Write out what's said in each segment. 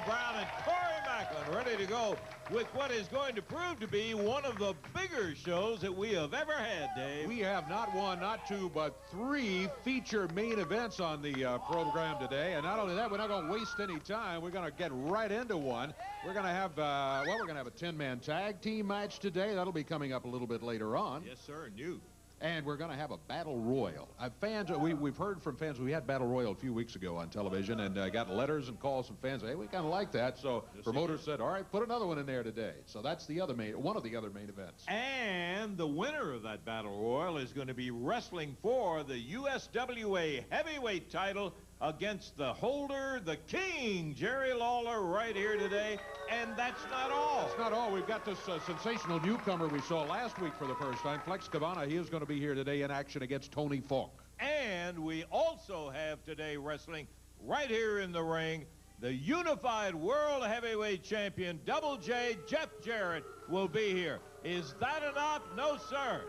Brown and Corey Macklin, ready to go with what is going to prove to be one of the bigger shows that we have ever had, Dave. We have not one, not two, but three feature main events on the program today. And not only that, we're not going to waste any time. We're going to get right into one. We're going to have, we're going to have a 10-man tag team match today. That'll be coming up a little bit later on. Yes, sir, new. And we're going to have a battle royal. Fans, we've heard from fans. We had battle royal a few weeks ago on television, and got letters and calls from fans. Hey, we kind of like that. So yes, promoters said, all right, put another one in there today. So that's the other one of the other main events. And the winner of that battle royal is going to be wrestling for the USWA heavyweight title against the holder, the king, Jerry Lawler, right here today. And that's not all. That's not all. We've got this sensational newcomer we saw last week for the first time, Flex Cavana. He is going to be here today in action against Tony Falk. And we also have today wrestling right here in the ring, the unified world heavyweight champion, Double J, Jeff Jarrett, will be here. Is that enough? No, sir.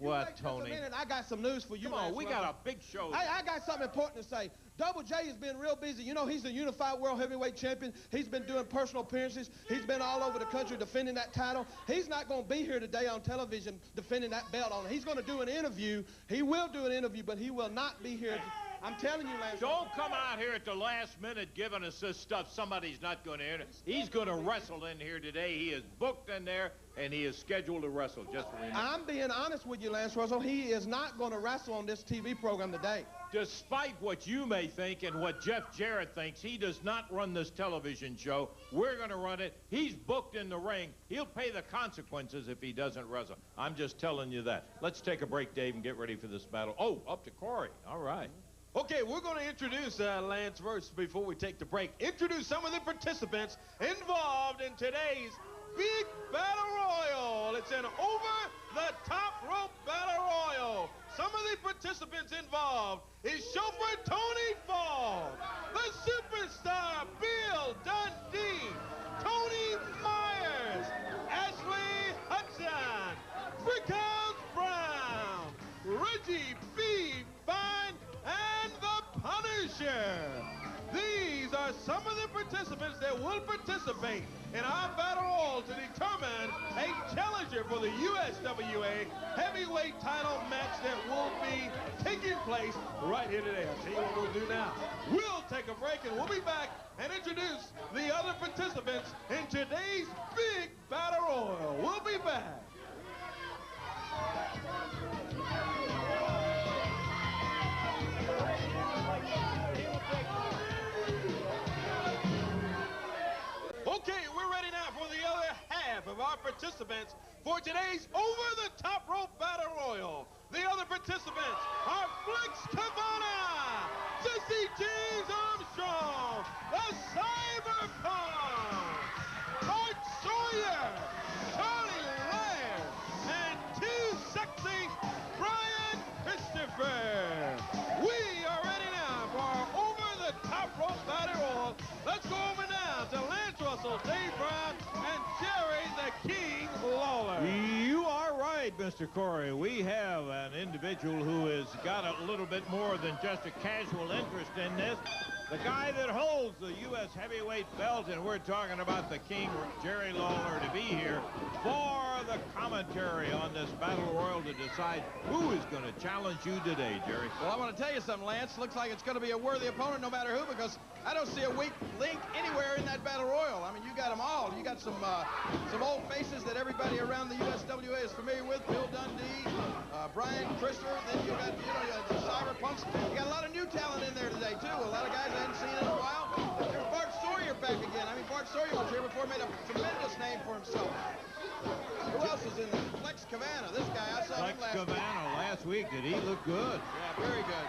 What, Tony? I got some news for you. Come on, we got a big show. I got something important to say. Double J has been real busy. You know, he's the unified world heavyweight champion. He's been doing personal appearances. He's been all over the country defending that title. He's not going to be here today on television defending that belt on it. He's going to do an interview. He will do an interview, but he will not be here. I'm telling you, Lance. Don't come out here at the last minute giving us this stuff somebody's not going to hear. He's going to wrestle in here today. He is booked in there, and he is scheduled to wrestle. Just remember. I'm being honest with you, Lance Russell. He is not going to wrestle on this TV program today. Despite what you may think and what Jeff Jarrett thinks, he does not run this television show. We're going to run it. He's booked in the ring. He'll pay the consequences if he doesn't wrestle. I'm just telling you that. Let's take a break, Dave, and get ready for this battle. Oh, up to Corey. All right. Okay, we're going to introduce Lance first before we take the break. Introduce some of the participants involved in today's big battle royal. It's an over-the-top rope battle royal. Some of the participants involved is chauffeur Tony Falk, the superstar Bill Dundee, Tony Myers, Ashley Hudson, Brickhouse Brown, Reggie B. Fine, and the Punisher. These are some of the participants that will participate in our battle royal to determine a challenger for the USWA heavyweight title match that will be taking place right here today. I'll tell you what we'll do now. We'll take a break and we'll be back and introduce the other participants in today's big battle royal. We'll be back. Okay, we're ready now for the other half of our participants for today's over-the-top rope battle royal. The other participants are Flex Cavana, Jesse James Armstrong, the Cyberpunk, Art Sawyer, Charlie Laird, and Too Sexy Brian Christopher. We are ready now for our over-the-top rope battle royal. Let's go over now to Lance Russell, Dave Brown, and Jerry the King Lawler. You are right, Mr. Corey. We have an individual who has got a little bit more than just a casual interest in this. The guy that holds the U.S. heavyweight belt, and we're talking about the King, Jerry Lawler, to be here for the commentary on this battle royal to decide who is going to challenge you today, Jerry. Well, I want to tell you something, Lance. Looks like it's going to be a worthy opponent no matter who, because I don't see a weak link anywhere in that battle royal. I mean, you got them all. You got some old faces that everybody around the USWA is familiar with. Bill Dundee, Brian Christopher. Then you got, the Cyberpunks. You got a lot of new talent in there today, too. A lot of guys I hadn't seen in a while. There's Bart Sawyer back again. I mean, Bart Sawyer was here before, made a tremendous name for himself. Who else is in there? Flex Cavana. This guy, I saw him Flex Cavana last week. Did he look good? Yeah, very good.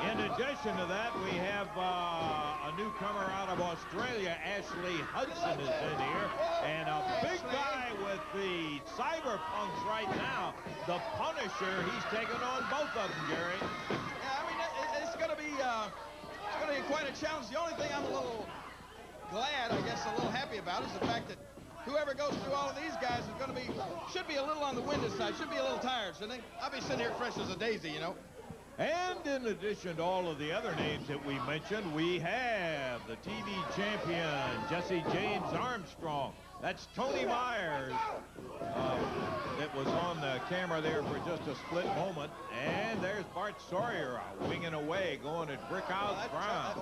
In addition to that, we have a newcomer out of Australia, Ashley Hudson is in here, and a big guy with the Cyberpunks right now, the Punisher. He's taking on both of them, Jerry. Yeah, I mean, it's going to be quite a challenge. The only thing I'm a little glad, I guess, a little happy about is the fact that whoever goes through all of these guys is should be a little on the winded side, should be a little tired. So I'll be sitting here fresh as a daisy, you know. And in addition to all of the other names that we mentioned, we have the TV champion, Jesse James Armstrong. That's Tony Myers. That was on the camera there for just a split moment. And there's Bart Sawyer winging away, going at Brickhouse Brown.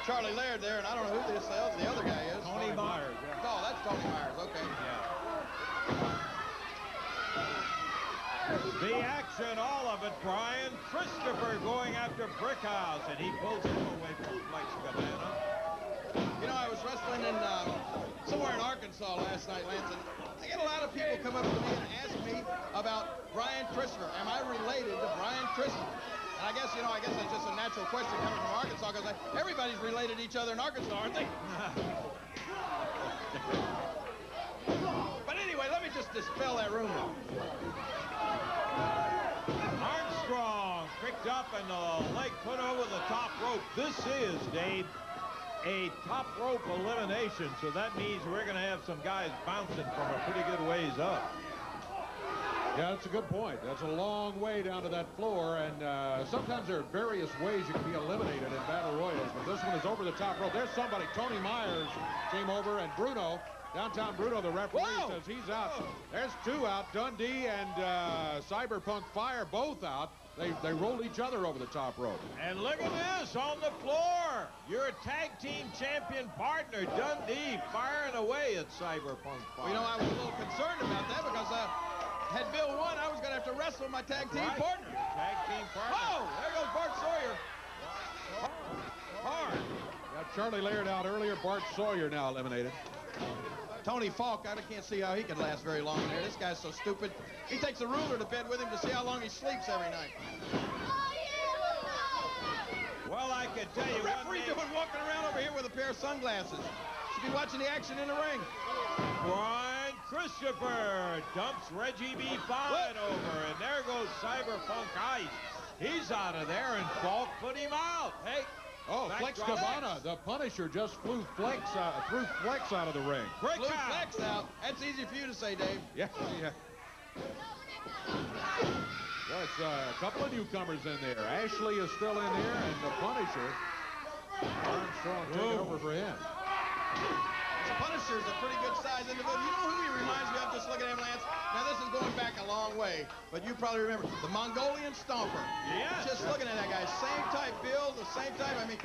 Charlie Laird there, and I don't know who the other guy is. Tony Myers. Yeah. Oh, that's Tony Myers. Okay. Yeah. The action, all of it, Brian. Christopher going after Brickhouse, and he pulls him away from Flex Cabana. You know, I was wrestling in somewhere in Arkansas last night, Lance, and I get a lot of people come up to me and ask me about Brian Christopher. Am I related to Brian Christopher? And I guess that's just a natural question coming from Arkansas, because everybody's related to each other in Arkansas, aren't they? But anyway, let me just dispel that rumor. Armstrong picked up and the leg put over the top rope. This is, Dave, a top rope elimination, so that means we're going to have some guys bouncing from a pretty good ways up. Yeah, that's a good point. That's a long way down to that floor, and sometimes there are various ways you can be eliminated in battle royals, but this one is over the top rope. There's somebody. Tony Myers came over, and Bruno, downtown Bruno, the referee, says he's out. There's two out. Dundee and Cyberpunk Fire both out. They rolled each other over the top rope. And look at this on the floor. Your tag team champion partner, Dundee, firing away at Cyberpunk Fire. Well, you know, I was a little concerned about that because had Bill won, I was going to have to wrestle my tag team partner. Tag team partner. Oh, there goes Bart Sawyer. Hard. Got Charlie Laird out earlier. Bart Sawyer now eliminated. Tony Falk, I can't see how he can last very long there. This guy's so stupid. He takes a ruler to bed with him to see how long he sleeps every night. Well, I can tell you what the referee doing walking around over here with a pair of sunglasses. Should be watching the action in the ring. Brian Christopher dumps Reggie B. Fine over, and there goes Cyberpunk Ice. He's out of there, and Falk put him out. Hey. Oh, Flex Cabana, the Punisher, just threw Flex out of the ring. Flex out. That's easy for you to say, Dave. Yeah. Well, it's a couple of newcomers in there. Ashley is still in there, and the Punisher, Armstrong taking over for him. The Punisher's a pretty good-sized individual. You know who he reminds me of? Just look at him, Lance. Now, this is going back a long way, but you probably remember the Mongolian Stomper. Yes. Just looking at that guy. Same type build, the same type. I mean,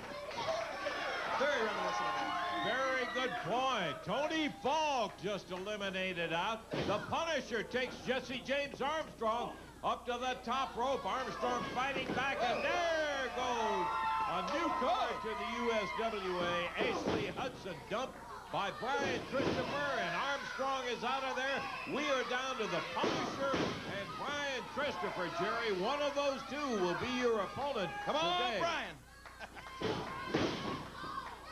very reminiscent of him. Very good point. Tony Falk just eliminated out. The Punisher takes Jesse James Armstrong up to the top rope. Armstrong fighting back, and there goes a newcomer to the USWA, Ashley Hudson, dumped by Brian Christopher, and Armstrong is out of there. We are down to the Punisher and Brian Christopher, Jerry. One of those two will be your opponent. Come on, today. Brian.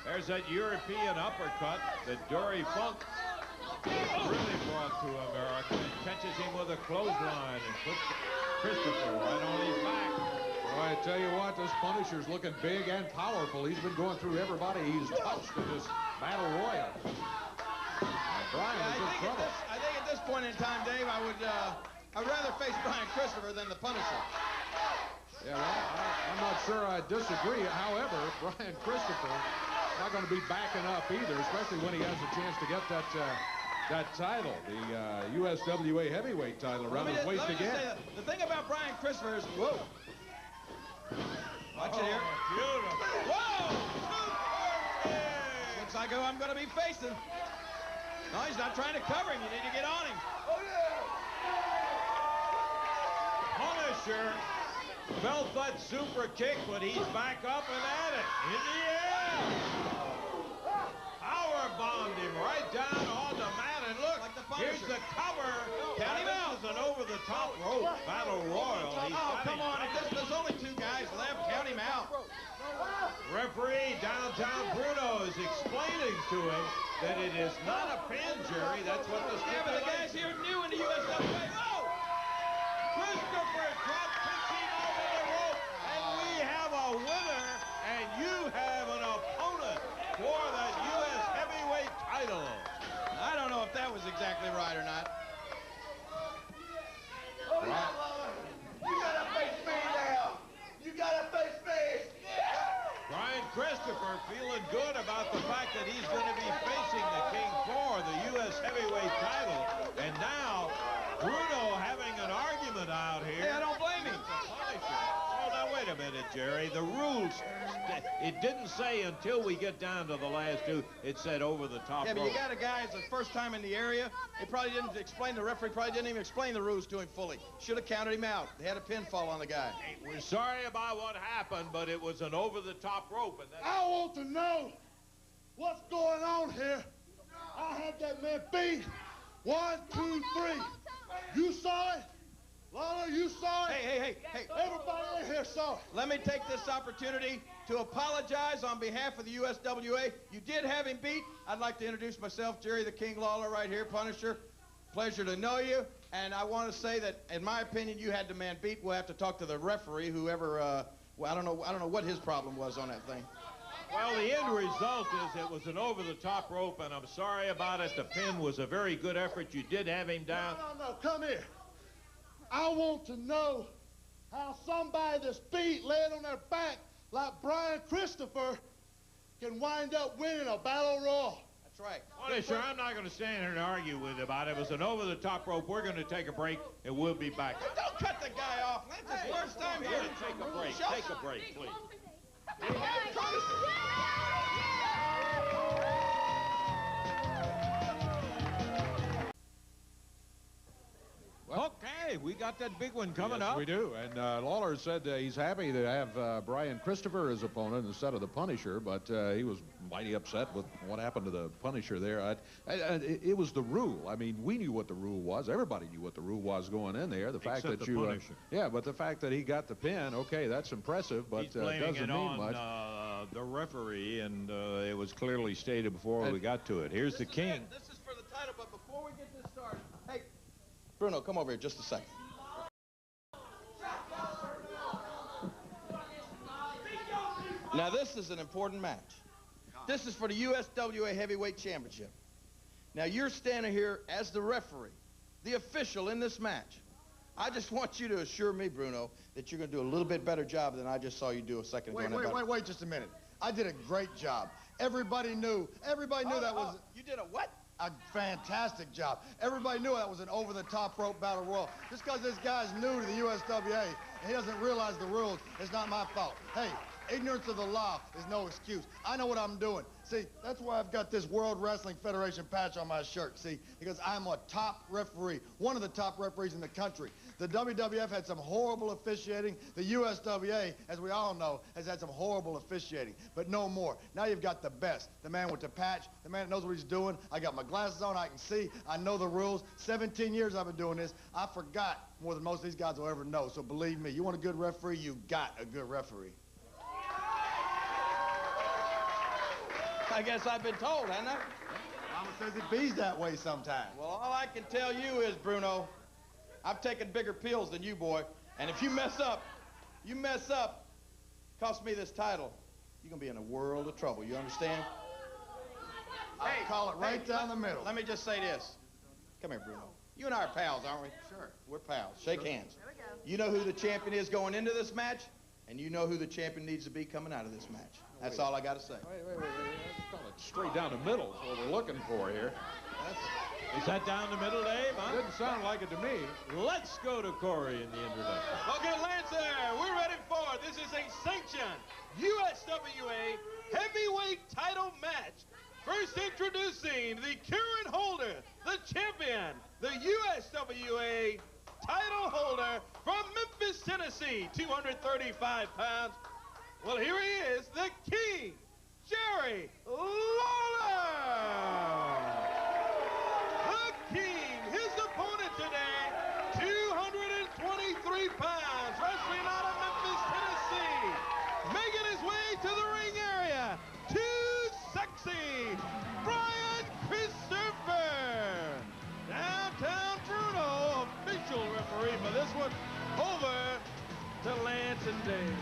There's that European uppercut that Dory Funk really brought to America, and catches him with a clothesline and puts Christopher right on his back. Well, I tell you what, this Punisher's looking big and powerful. He's been going through everybody he's touched in this battle royal. Brian is in trouble. I think at this point in time, Dave, I'd rather face Brian Christopher than the Punisher. Yeah, well, I'm not sure I disagree. However, Brian Christopher not going to be backing up either, especially when he has a chance to get that title, the USWA heavyweight title, around his waist again. The thing about Brian Christopher is, whoa. Watch it here. Beautiful. Whoa! Looks like who I'm going to be facing. No, he's not trying to cover him. You need to get on him. Oh, yeah! Punisher felt that super kick, but he's back up and at it. In the air. Power bombed him right down on the mat, and look, Like the here's Punisher. the cover. Count him out. This is an over-the-top rope battle royal. He's Oh, got come him on. covered. There's only two guys left. Count him out. Referee downtown Bruno is explaining to him that it is not a pin, Jerry. That's what the Yeah, but the guys stipulation. here new in the USWA. Oh! Christopher drop kicking over the rope, and we have a winner, and you have an opponent for the U.S. heavyweight title. I don't know if that was exactly right or not. You gotta face me that he's going to be facing the King for the U.S. heavyweight title. And now, Bruno having an argument out here. Hey, I don't blame him. Oh, now, wait a minute, Jerry. The rules, it didn't say until we get down to the last two, it said over the top Yeah, but rope. you got a guy that's the first time in the area. They probably didn't explain, the referee probably didn't even explain the rules to him fully. Should have counted him out. They had a pinfall on the guy. Hey, we're sorry about what happened, but it was an over-the-top rope. And I want to know what's going on here. I had that man beat. 1, 2, 3. You saw it? Lawler, you saw it? Hey. Everybody in here saw it. Let me take this opportunity to apologize on behalf of the USWA. You did have him beat. I'd like to introduce myself, Jerry the King Lawler, right here, Punisher. Pleasure to know you. And I want to say that, in my opinion, you had the man beat. We'll have to talk to the referee, whoever, well, I don't know what his problem was on that thing. Well, the end result is it was an over-the-top rope, and I'm sorry about it. The pin was a very good effort. You did have him down. No, come here. I want to know how somebody that's beat, laying on their back, like Brian Christopher, can wind up winning a battle royal. That's right. Punisher, I'm not going to stand here and argue with you about it. It was an over-the-top rope. We're going to take a break, and we'll be back. Don't cut the guy off. That's his first time here. Take a break. Take a break, please. Okay, we got that big one coming Yes, up. we do. And Lawler said he's happy to have Brian Christopher as opponent instead of the Punisher, but he was mighty upset with what happened to the Punisher there. It was the rule. I mean, we knew what the rule was. Everybody knew what the rule was going in there. The fact Except that the you, Punisher. yeah, but the fact that he got the pin, okay, that's impressive, but He's blaming doesn't it mean on much. the referee, and it was clearly stated before we got to it. Here's the King. This is for the title, but before we get this started, hey, Bruno, come over here just a second. Now, this is an important match. This is for the USWA Heavyweight Championship. Now, you're standing here as the referee, the official in this match. I just want you to assure me, Bruno, that you're going to do a little bit better job than I just saw you do a second ago. Wait just a minute. I did a great job. Everybody knew that was You did a what? a fantastic job. Everybody knew that was an over-the-top rope battle royal. Just because this guy's new to the USWA and he doesn't realize the rules, it's not my fault. Hey, ignorance of the law is no excuse. I know what I'm doing. See, that's why I've got this World Wrestling Federation patch on my shirt, see, because I'm a top referee, one of the top referees in the country. The WWF had some horrible officiating. The USWA, as we all know, has had some horrible officiating, but no more. Now you've got the best, the man with the patch, the man that knows what he's doing. I got my glasses on, I can see, I know the rules. 17 years I've been doing this. I forgot more than most of these guys will ever know, so believe me, you want a good referee, you got a good referee. I guess I've been told, haven't I? Mama says it bees that way sometimes. Well, all I can tell you is, Bruno, I've taken bigger pills than you, boy. And if you mess up, cost me this title, you're going to be in a world of trouble. You understand? I call it right down the middle. Let me just say this. Come here, Bruno. You and I are pals, aren't we? Sure. We're pals. Shake hands. There we go. You know who the champion is going into this match, and you know who the champion needs to be coming out of this match. That's all I got to say. Wait. Call it straight down the middle is what we're looking for here. Is that down the middle, Dave? Huh? Didn't sound like it to me. Let's go to Corey in the introduction. Okay, Lancer, we're ready for it. This is a sanctioned USWA heavyweight title match. First introducing the current holder, the champion, the USWA title holder from Memphis, Tennessee, 235 pounds. Well, here he is, the King, Jerry Lawler. The King, his opponent today, 223 pounds, wrestling out of Memphis, Tennessee. Making his way to the ring area, too sexy, Brian Christopher. Downtown Bruno, official referee for this one. Over to Lance and Dave.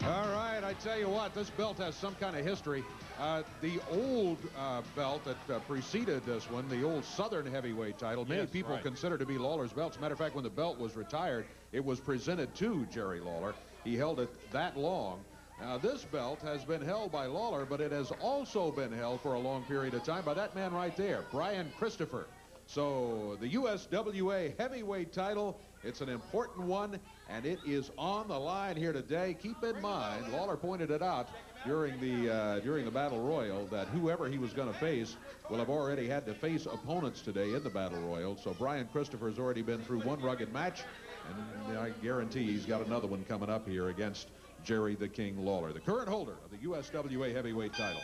All right, I tell you what, this belt has some kind of history. The old belt that preceded this one, the old Southern heavyweight title, many people consider to be Lawler's belt. As a matter of fact, when the belt was retired, it was presented to Jerry Lawler. He held it that long. Now, this belt has been held by Lawler, but it has also been held for a long period of time by that man right there, Brian Christopher. So the USWA heavyweight title, it's an important one, and it is on the line here today. Keep in mind, Lawler pointed it out during the Battle Royal, that whoever he was going to face will have already had to face opponents today in the Battle Royal. So Brian Christopher has already been through one rugged match, and I guarantee he's got another one coming up here against Jerry the King Lawler, the current holder of the USWA heavyweight title.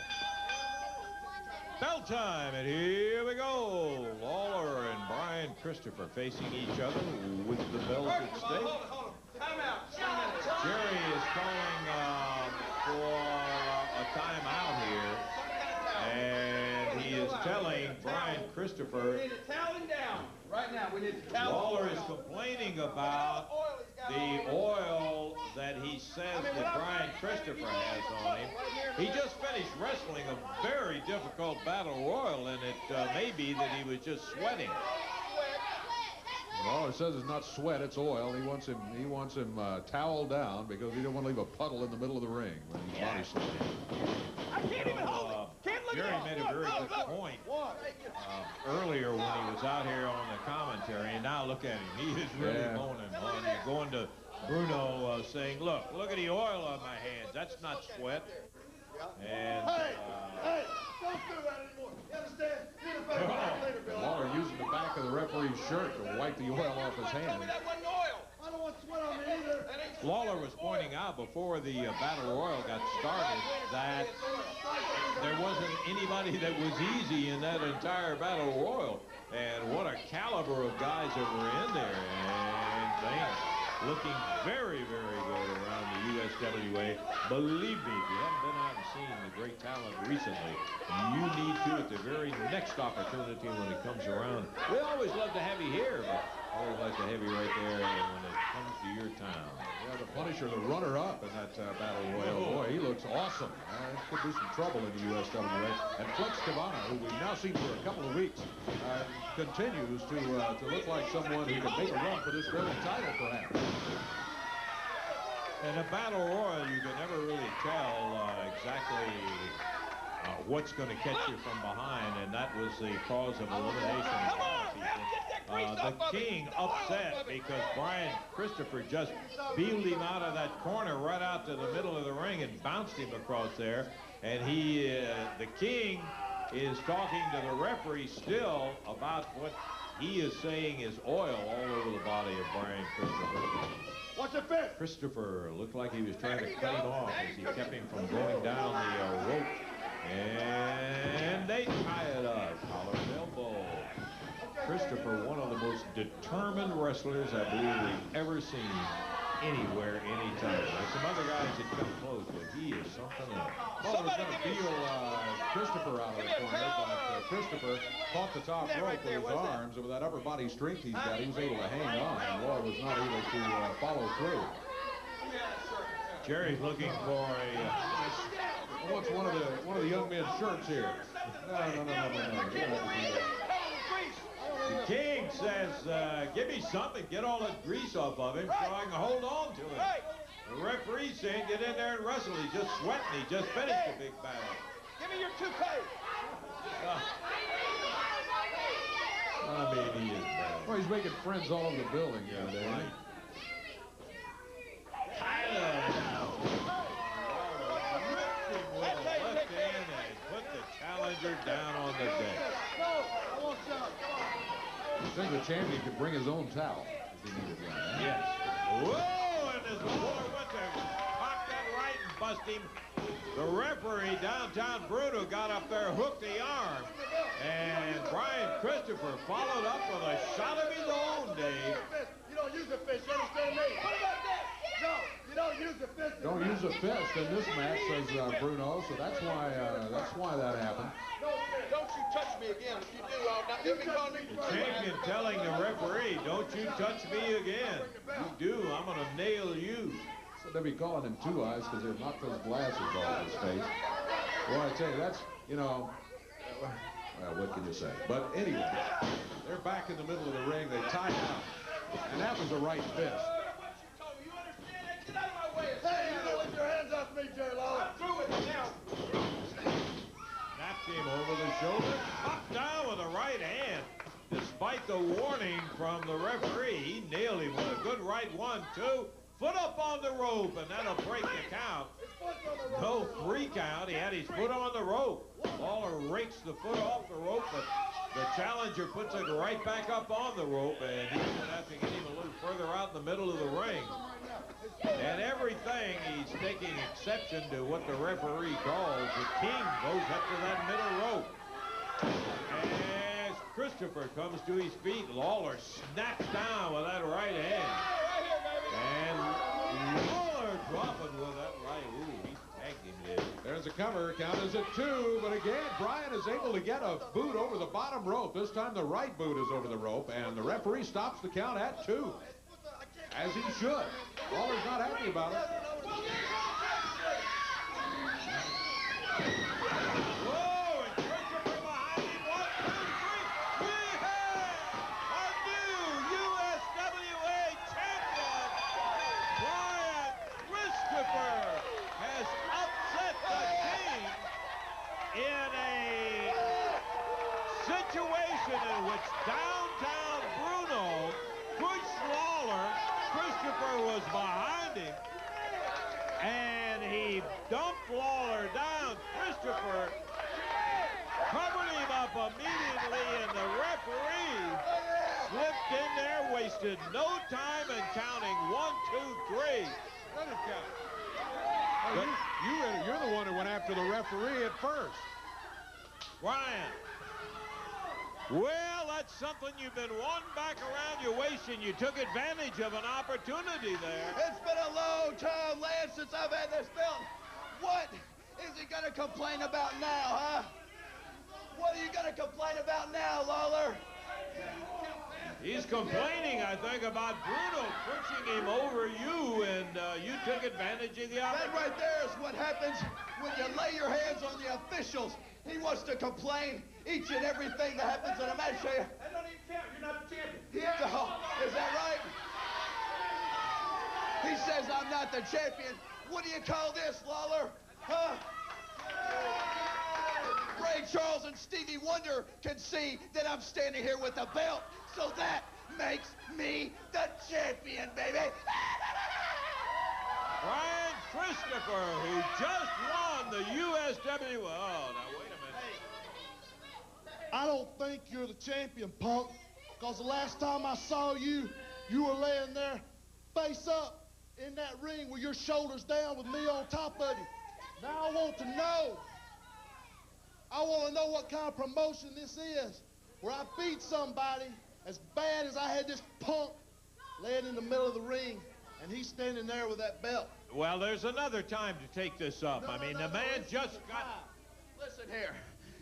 Bell time, and here we go. Lawler and Brian Christopher facing each other with the belts at stake. Hold on. Time out. Jerry is calling for a timeout here, and he is telling Brian Christopher. We need to towel him down right now. We need to towel him Lawler down. is complaining about the oil that he says that Brian Christopher has on him. He just finished wrestling a very difficult battle royal, and it may be that he was just sweating. Lawler says it's not sweat, it's oil. He wants him toweled down because he don't want to leave a puddle in the middle of the ring when he's body slamming. I can't even hold it. Can't look Jerry at made a very good point earlier when he was out here on the commentary, and now look at him. He is really moaning. Going to Bruno saying, look at the oil on my hands. That's not sweat. And Hey, don't do that anymore. You understand? You're the better man later, Bill. Lawler using the back of the referee's shirt to wipe the oil off his hands. That wasn't oil. I don't want sweat on me either. Lawler was pointing out before the Battle Royal got started that there wasn't anybody that was easy in that entire Battle Royal. And what a caliber of guys that were in there. And things looking very, very good around the USWA. Believe me, if you haven't been out and seen the great talent recently, you need to at the very next opportunity when it comes around. We always love to have you here, but always like to have you right there when it comes to your town. Yeah, the Punisher, the runner-up in that Battle Royal. Boy, he looks awesome. Could be some trouble in the USWA. And Flex Cavana, who we've now seen for a couple of weeks, continues to look like someone who can make a run for this very title, perhaps. In a Battle Royal, you can never really tell exactly what's going to catch you from behind, and that was the cause of elimination of a lot of people. The King upset because Brian Christopher just beeled him out of that corner right out to the middle of the ring and bounced him across there. And the King is talking to the referee still about what he is saying is oil all over the body of Brian Christopher. What's your fist? Christopher looked like he was trying to cut him off as he kept him from going down the rope. And they tie it up. Collar and elbow. Christopher, one of the most determined wrestlers I believe we've ever seen anywhere, anytime. There's some other guys that come close, but he is something else. Lawler's going to feel Christopher out of the corner, but Christopher caught the top rope with his arms, and with that upper body strength he's got, he was able to hang on, and Lawler was not able to follow through. Jerry's looking for What's one of the young men's shirts here? No. The King says, give me something, get all that grease off of him so I can hold on to him. The referee's saying, get in there and wrestle. He's just sweating. He just finished the big battle. Give me your toupee. I mean, he is bad. Well, he's making friends all over the building here today. Right. Tyler. Ripped him with a left hand and put the challenger down on the deck. No, I want some. I think the champion could bring his own towel if he needed one. Yes. Whoa, and as Lawler went to cock that right and bust him, the referee downtown Bruno got up there, hooked the arm, and Brian Christopher followed up with a shot of his own, Dave. You don't use a fist, you understand me? What about that? No, you don't use a fist. Don't use a fist in this match, says Bruno, so that's why that happened. Don't you touch me again. If you do, I'll not be calling me. The champion telling the referee, don't you touch me again. You do, I'm going to nail you. So they'll be calling him Two Eyes because they've knocked those glasses off his face. Well, I tell you, that's, well, what can you say? But anyway, they're back in the middle of the ring. They tied out, and that was a right fist. You understand that? Get out of my way. Hey, you don't lift your hands off me. me, Jerry Lawler. I'm through with it now. Snapped him over the shoulder, knocked down with a right hand. Despite the warning from the referee, he nailed him with a good right 1-2. Foot up on the rope, and that'll break the count. No 3 count. He had his foot on the rope. Lawler rakes the foot off the rope, but the challenger puts it right back up on the rope, and he's going to have to get him a little further out in the middle of the ring. And everything, he's taking exception to what the referee calls. The king goes up to that middle rope. As Christopher comes to his feet, Lawler snaps down with that right hand. And Lawler dropping with that right. Ooh, he's tagged him there. There's a cover. Count is at 2. But again, Brian is able to get a boot over the bottom rope. This time the right boot is over the rope, and the referee stops the count at 2. As he should. Lawler's not happy about it. Whoa, and Christopher behind him. 1, 2, 3. We have a new USWA champion. Brian Christopher has upset the king in a situation in which downtown Bruno pushed Lawler. Christopher was behind him, and he dumped Lawler down. Christopher covered him up immediately, and the referee slipped in there, wasted no time in counting 1, 2, 3. Let it count. Oh, you're the one who went after the referee at first. Ryan. Well, that's something you've been wanting back around your waist, and you took advantage of an opportunity there. It's been a long time, Lance, since I've had this belt. What is he going to complain about now, huh? What are you going to complain about now, Lawler? He's complaining, I think, about Bruno pushing him over you, and you took advantage of the That opportunity. right there is what happens when you lay your hands on the officials. He wants to complain each and everything that happens in a match here. That don't even count. You're not the champion. Yeah. Oh, is that right? He says I'm not the champion. What do you call this, Lawler? Huh? Ray Charles and Stevie Wonder can see that I'm standing here with a belt, so that makes me the champion, baby. Brian Christopher, who just won the USWA. Oh, now wait a minute. I don't think you're the champion, punk, because the last time I saw you, you were laying there face up in that ring with your shoulders down with me on top of you. Now I want to know what kind of promotion this is, where I beat somebody as bad as I had this punk laying in the middle of the ring, and he's standing there with that belt. Well, there's another time to take this up. The man just got... Listen here,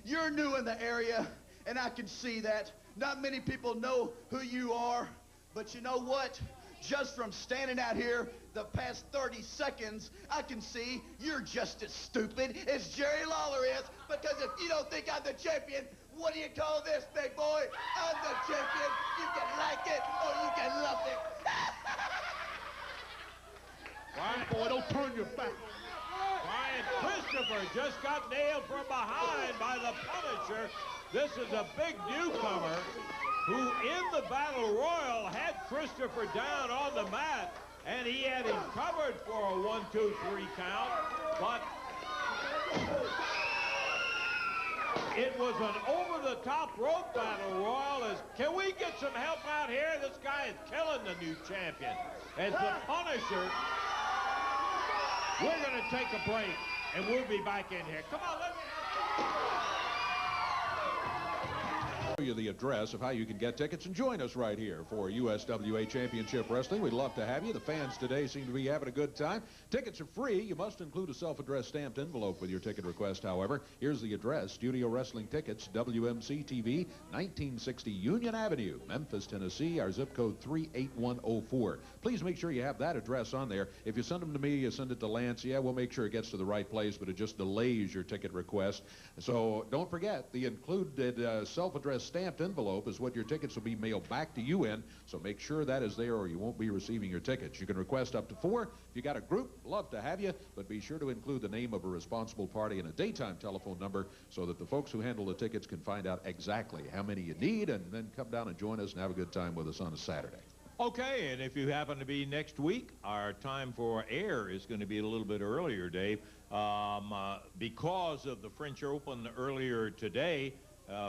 you're new in the area, and I can see that. Not many people know who you are, but you know what? Just from standing out here the past 30 seconds, I can see you're just as stupid as Jerry Lawler is, because if you don't think I'm the champion, what do you call this, big boy? I'm the champion. You can like it or you can love it. Boy, don't turn your back. Brian Christopher just got nailed from behind by the Punisher. This is a big newcomer who in the Battle Royal had Christopher down on the mat, and he had him covered for a 1, 2, 3 count, but it was an over-the-top rope Battle Royal. Can we get some help out here? This guy is killing the new champion. As the Punisher, we're going to take a break, and we'll be back in here. Come on, let me... You the address of how you can get tickets and join us right here for USWA Championship Wrestling. We'd love to have you. The fans today seem to be having a good time. Tickets are free. You must include a self-addressed stamped envelope with your ticket request, however. Here's the address: Studio Wrestling Tickets, WMC TV, 1960 Union Avenue, Memphis, Tennessee. Our zip code 38104. Please make sure you have that address on there. If you send them to me, you send it to Lance, yeah, we'll make sure it gets to the right place, but it just delays your ticket request. So don't forget the included self-addressed stamped envelope is what your tickets will be mailed back to you in, so make sure that is there or you won't be receiving your tickets. You can request up to 4. If you got a group, love to have you, but be sure to include the name of a responsible party and a daytime telephone number so that the folks who handle the tickets can find out exactly how many you need and then come down and join us and have a good time with us on a Saturday. Okay, and if you happen to be next week, our time for air is going to be a little bit earlier, Dave. Because of the French Open earlier today,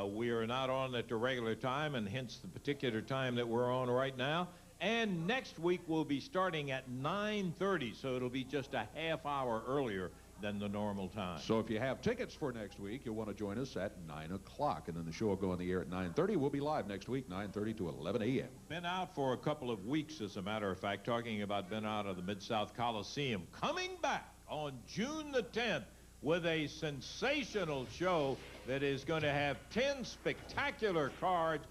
we are not on at the regular time, and hence the particular time that we're on right now. And next week we'll be starting at 9:30, so it'll be just a half hour earlier than the normal time. So if you have tickets for next week, you'll want to join us at 9 o'clock, and then the show will go on the air at 9:30. We'll be live next week, 9:30 to 11 a.m. Been out for a couple of weeks, as a matter of fact, talking about been out of the Mid-South Coliseum. Coming back on June the 10th with a sensational show that is going to have 10 spectacular cards.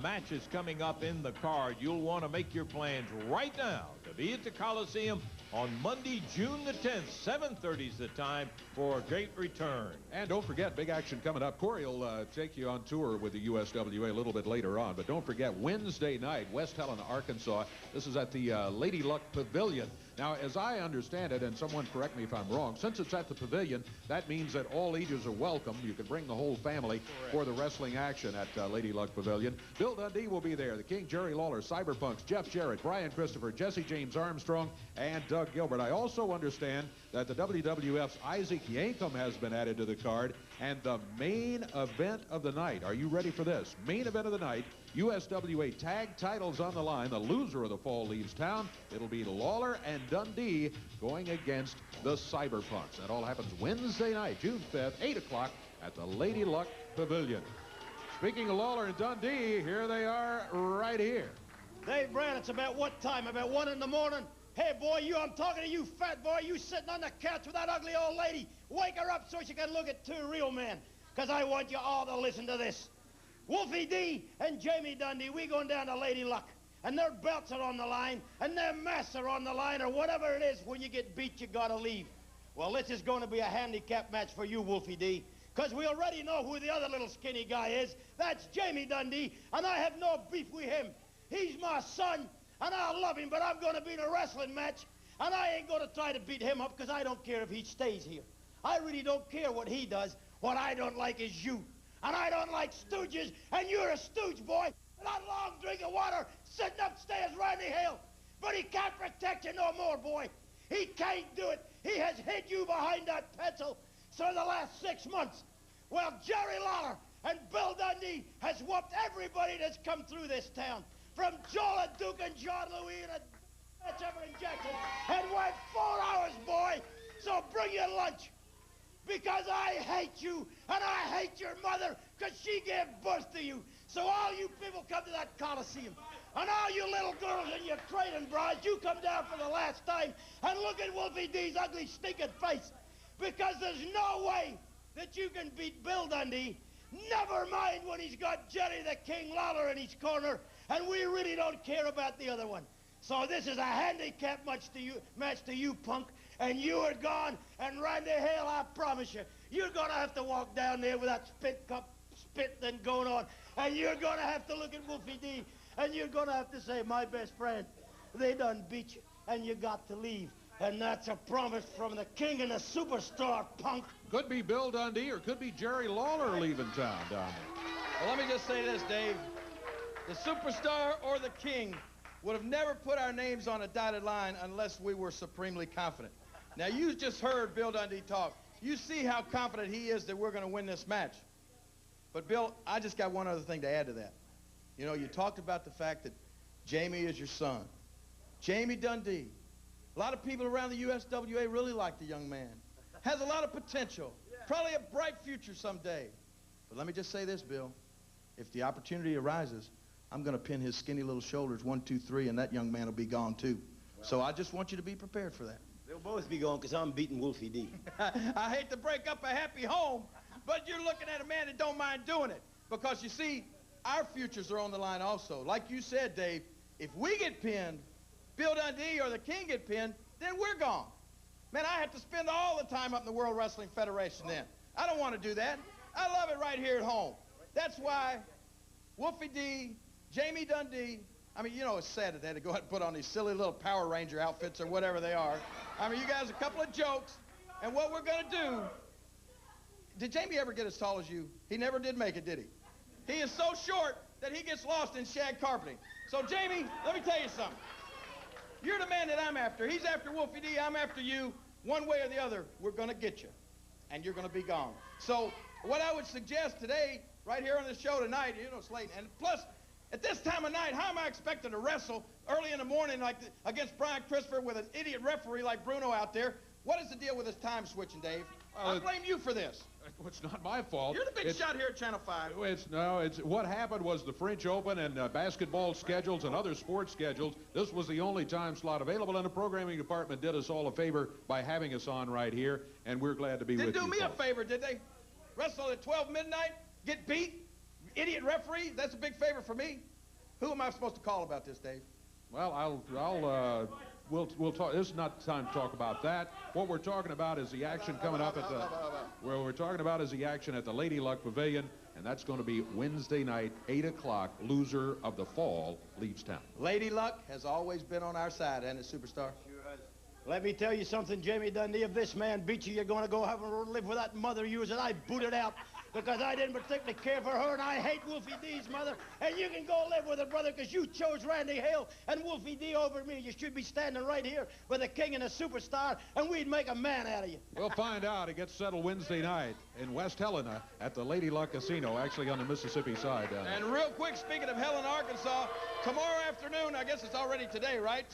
Matches coming up in the card. You'll want to make your plans right now to be at the Coliseum on Monday, June the 10th, 7:30 is the time for a great return. And don't forget, big action coming up. Corey will take you on tour with the USWA a little bit later on. But don't forget, Wednesday night, West Helena, Arkansas. This is at the Lady Luck Pavilion. Now, as I understand it, and someone correct me if I'm wrong, since it's at the Pavilion, that means that all ages are welcome. You can bring the whole family for the wrestling action at Lady Luck Pavilion. Bill Dundee will be there. The King, Jerry Lawler, Cyberpunks, Jeff Jarrett, Brian Christopher, Jesse James Armstrong, and Doug Gilbert. I also understand that the WWF's Isaac Yankum has been added to the card, and the main event of the night. Are you ready for this? Main event of the night, USWA tag titles on the line. The loser of the fall leaves town. It'll be Lawler and Dundee going against the Cyberpunks. That all happens Wednesday night, June 5th, 8 o'clock at the Lady Luck Pavilion. Speaking of Lawler and Dundee, here they are right here. Dave Brand, it's about what time? About 1 in the morning? Hey, boy, I'm talking to you, fat boy. You sitting on the couch with that ugly old lady. Wake her up so she can look at 2 real men. Because I want you all to listen to this. Wolfie D and Jamie Dundee, we going down to Lady Luck. And their belts are on the line, and their masks are on the line, or whatever it is. When you get beat, you got to leave. Well, this is going to be a handicap match for you, Wolfie D. Because we already know who the other little skinny guy is. That's Jamie Dundee, and I have no beef with him. He's my son, and I love him, but I'm going to be in a wrestling match, and I ain't going to try to beat him up because I don't care if he stays here. I really don't care what he does. What I don't like is you. And I don't like stooges, and you're a stooge, boy. Not a long drink of water sitting upstairs riding the hill. But he can't protect you no more, boy. He can't do it. He has hid you behind that pencil for the last 6 months. Well, Jerry Lawler and Bill Dundee has whooped everybody that's come through this town. From Joel and Duke and John Louis and Everett and Jackson. And went 4 hours, boy. So bring your lunch. Because I hate you, and I hate your mother, because she gave birth to you. So all you people come to that Coliseum. And all you little girls in your training bras, you come down for the last time and look at Wolfie D's ugly, stinking face. Because there's no way that you can beat Bill Dundee. Never mind when he's got Jerry the King Lawler in his corner, and we really don't care about the other one. So this is a handicap match to you, punk. And you are gone, and Randy Hale, I promise you, you're going to have to walk down there with that spit thing going on, and you're going to have to look at Wolfie D, and you're going to have to say, my best friend, they done beat you, and you got to leave. And that's a promise from the king and the superstar, punk. Could be Bill Dundee or could be Jerry Lawler leaving town down there. Well, let me just say this, Dave. The superstar or the king would have never put our names on a dotted line unless we were supremely confident. Now, you just heard Bill Dundee talk. You see how confident he is that we're going to win this match. But, Bill, I just got one other thing to add to that. You know, you talked about the fact that Jamie is your son. Jamie Dundee. A lot of people around the USWA really like the young man. Has a lot of potential. Probably a bright future someday. But let me just say this, Bill. If the opportunity arises, I'm going to pin his skinny little shoulders 1, 2, 3, and that young man will be gone, too. Well, so I just want you to be prepared for that. They'll both be gone because I'm beating Wolfie D. I hate to break up a happy home, but you're looking at a man that don't mind doing it. Because, you see, our futures are on the line also. Like you said, Dave, if we get pinned, Bill Dundee or the King get pinned, then we're gone. Man, I have to spend all the time up in the World Wrestling Federation then. I don't want to do that. I love it right here at home. That's why Wolfie D, Jamie Dundee. I mean, you know, it's sad that they had to go ahead and put on these silly little Power Ranger outfits or whatever they are. I mean, you guys, a couple of jokes. And what we're going to do, did Jamie ever get as tall as you? He never did make it, did he? He is so short that he gets lost in shag carpeting. So, Jamie, let me tell you something. You're the man that I'm after. He's after Wolfie D. I'm after you. One way or the other, we're going to get you. And you're going to be gone. So, what I would suggest today, right here on this show tonight, you know, Slayton, and plus, at this time of night, how am I expected to wrestle early in the morning against Brian Christopher with an idiot referee like Bruno out there? What is the deal with this time switching, Dave? I blame you for this. It's not my fault. You're the big shot here at Channel 5. It's what happened was the French Open and basketball schedules and other sports schedules. This was the only time slot available, and the programming department did us all a favor by having us on right here, and we're glad to be with you. Didn't do me a favor, did they? Wrestle at 12 midnight, get beat, idiot referee. That's a big favor for me. Who am I supposed to call about this, Dave? Well, we'll talk. This is not the time to talk about that. What we're talking about is the action coming up at the. Well, we're talking about is the action at the Lady Luck Pavilion, and that's going to be Wednesday night, 8 o'clock. Loser of the fall leaves town. Lady Luck has always been on our side, and it's Superstar. Sure has. Let me tell you something, Jamie Dundee. If this man beats you, you're going to go have a live with that mother of yours that I booted out because I didn't particularly care for her, and I hate Wolfie D's mother. And you can go live with her, brother, because you chose Randy Hale and Wolfie D over me. You should be standing right here with the king and the Superstar, and we'd make a man out of you. We'll find out. It gets settled Wednesday night in West Helena at the Lady Luck Casino, actually on the Mississippi side. And real quick, speaking of Helena, Arkansas, tomorrow afternoon, I guess it's already today, right?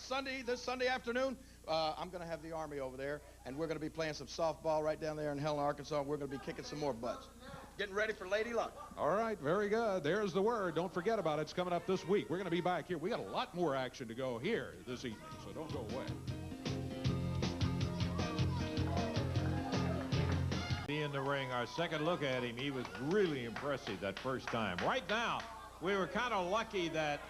This Sunday afternoon, I'm going to have the Army over there, and we're going to be playing some softball right down there in Helena, Arkansas, and we're going to be kicking some more butts. Getting ready for Lady Luck. All right, very good. There's the word. Don't forget about it. It's coming up this week. We're going to be back here. We got a lot more action to go here this evening, so don't go away. In the ring, our second look at him, he was really impressive that first time. Right now, we were kind of lucky that,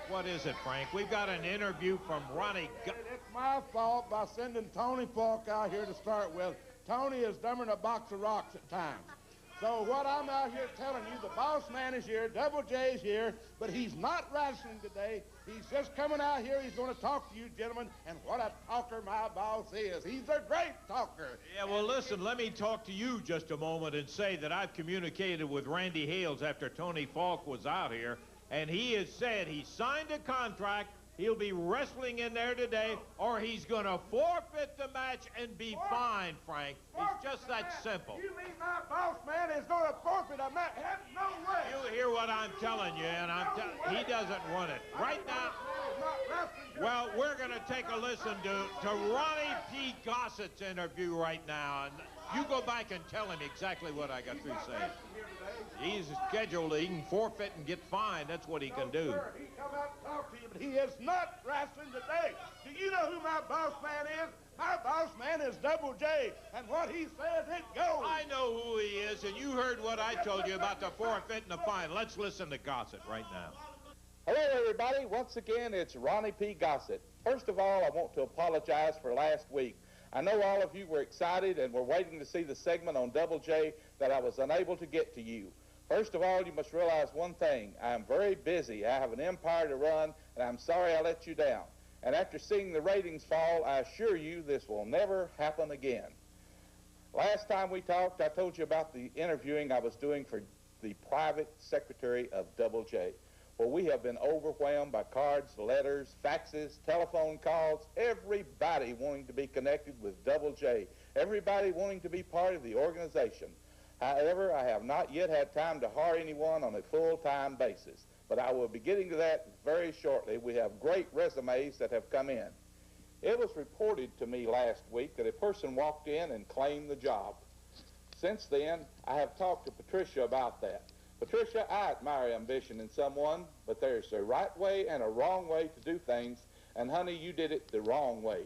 what is it, Frank? We've got an interview from Ronnie. It's my fault by sending Tony Falk out here to start with. Tony is dumber than a box of rocks at times. So what I'm out here telling you, the boss man is here, Double J's here, but he's not wrestling today. He's just coming out here. He's going to talk to you gentlemen, and what a talker my boss is. He's a great talker. Yeah, well, listen, let me talk to you just a moment and say that I've communicated with Randy Hales after Tony Falk was out here, and he has said he signed a contract. He'll be wrestling in there today, or he's going to forfeit the match and be fined, Frank. It's just that simple. You mean my boss man is going to forfeit a match? No way. You hear what I'm telling you, and he doesn't want it. Right now, well, we're going to take a listen to Ronnie P. Gossett's interview right now, and you go back and tell him exactly what I got through saying. He's scheduled, he can forfeit and get fined. That's what he can do. Sir, he come out and talk to you, but he is not wrestling today. Do you know who my boss man is? My boss man is Double J, and what he says, it goes. I know who he is, and you heard what I told you about the forfeit and the fine. Let's listen to Gossett right now. Hello, everybody. Once again, it's Ronnie P. Gossett. First of all, I want to apologize for last week. I know all of you were excited and were waiting to see the segment on Double J that I was unable to get to you. First of all, you must realize one thing. I am very busy. I have an empire to run, and I'm sorry I let you down. And after seeing the ratings fall, I assure you this will never happen again. Last time we talked, I told you about the interviewing I was doing for the private secretary of Double J. Well, we have been overwhelmed by cards, letters, faxes, telephone calls, everybody wanting to be connected with Double J, everybody wanting to be part of the organization. However, I have not yet had time to hire anyone on a full-time basis, but I will be getting to that very shortly. We have great resumes that have come in. It was reported to me last week that a person walked in and claimed the job. Since then, I have talked to Patricia about that. Patricia, I admire ambition in someone, but there's a right way and a wrong way to do things, and honey, you did it the wrong way.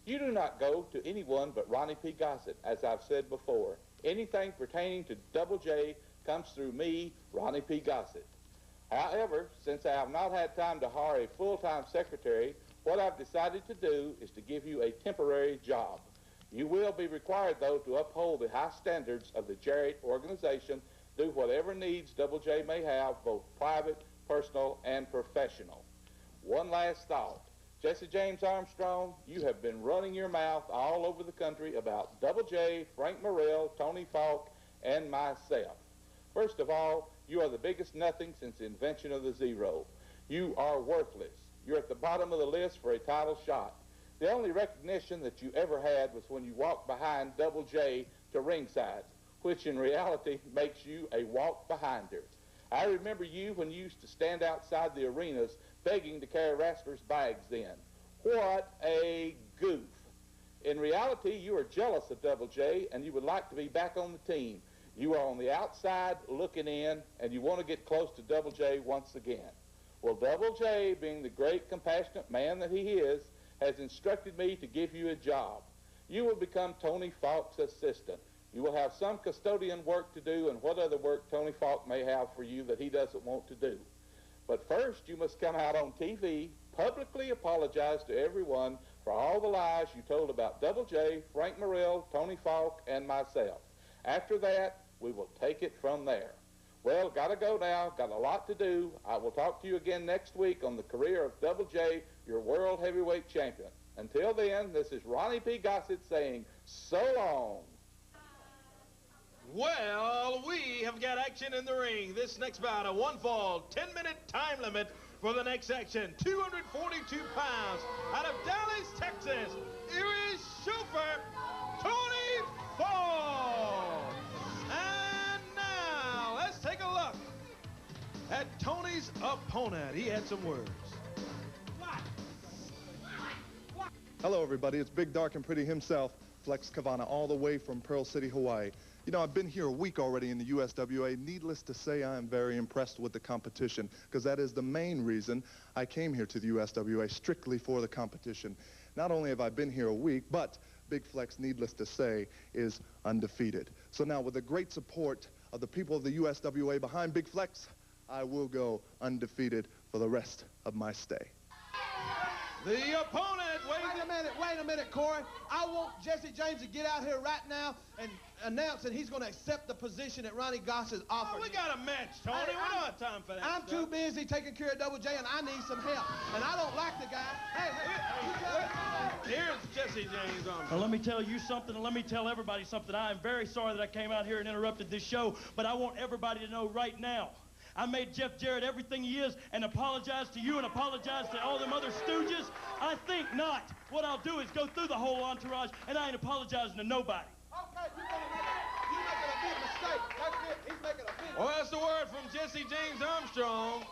You do not go to anyone but Ronnie P. Gossett, as I've said before. Anything pertaining to Double J comes through me, Ronnie P. Gossett. However, since I have not had time to hire a full-time secretary, what I've decided to do is to give you a temporary job. You will be required, though, to uphold the high standards of the Jarrett organization, do whatever needs Double J may have, both private, personal, and professional. One last thought. Jesse James Armstrong, you have been running your mouth all over the country about Double J, Frank Morrell, Tony Falk, and myself. First of all, you are the biggest nothing since the invention of the zero. You are worthless. You're at the bottom of the list for a title shot. The only recognition that you ever had was when you walked behind Double J to ringside, which in reality makes you a walk-behinder. I remember you when you used to stand outside the arenas begging to carry wrestlers' bags then. What a goof. In reality, you are jealous of Double J, and you would like to be back on the team. You are on the outside looking in, and you want to get close to Double J once again. Well, Double J, being the great, compassionate man that he is, has instructed me to give you a job. You will become Tony Falk's assistant. You will have some custodian work to do and what other work Tony Falk may have for you that he doesn't want to do. But first, you must come out on TV, publicly apologize to everyone for all the lies you told about Double J, Frank Morrell, Tony Falk, and myself. After that, we will take it from there. Well, gotta go now, got a lot to do. I will talk to you again next week on the career of Double J, your World Heavyweight Champion. Until then, this is Ronnie P. Gossett saying so long. Well, we have got action in the ring. This next bout, a one-fall, 10-minute time limit for the next section. 242 pounds out of Dallas, Texas. Here is chauffeur Tony Falk. And now, let's take a look at Tony's opponent. He had some words. Hello, everybody. It's Big, Dark, and Pretty himself, Flex Kavana, all the way from Pearl City, Hawaii. You know, I've been here a week already in the USWA. Needless to say, I am very impressed with the competition, because that is the main reason I came here to the USWA, strictly for the competition. Not only have I been here a week, but Big Flex, needless to say, is undefeated. So now, with the great support of the people of the USWA behind Big Flex, I will go undefeated for the rest of my stay. The opponent, wait a minute, Corey. I want Jesse James to get out here right now and announce that he's going to accept the position that Ronnie Gossett offered. Oh, we got a match, Tony. We don't have time for that. I'm too busy taking care of Double J, and I need some help. And I don't like the guy. Here's Jesse James on. Now, let me tell you something, and let me tell everybody something. I am very sorry that I came out here and interrupted this show, but I want everybody to know right now, I made Jeff Jarrett everything he is and apologize to you and apologize to all them other stooges. I think not. What I'll do is go through the whole entourage, and I ain't apologizing to nobody. Okay, you're making a big mistake. That's it. He's making a big mistake. Well, that's the word from Jesse James Armstrong.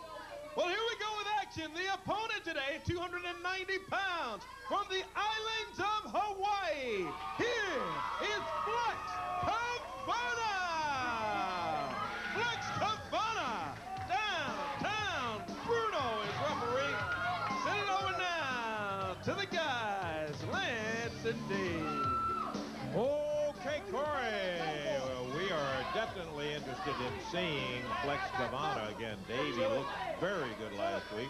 Well, here we go with action. The opponent today, 290 pounds from the islands of Hawaii. Here is Flex Kavana. Flex Kavana. Downtown. Bruno is referee. Send it over now to the guys, Lance and Dave. Okay, Corey. Well, we are definitely interested in seeing Flex Kavana again. Dave, he looked very good last week.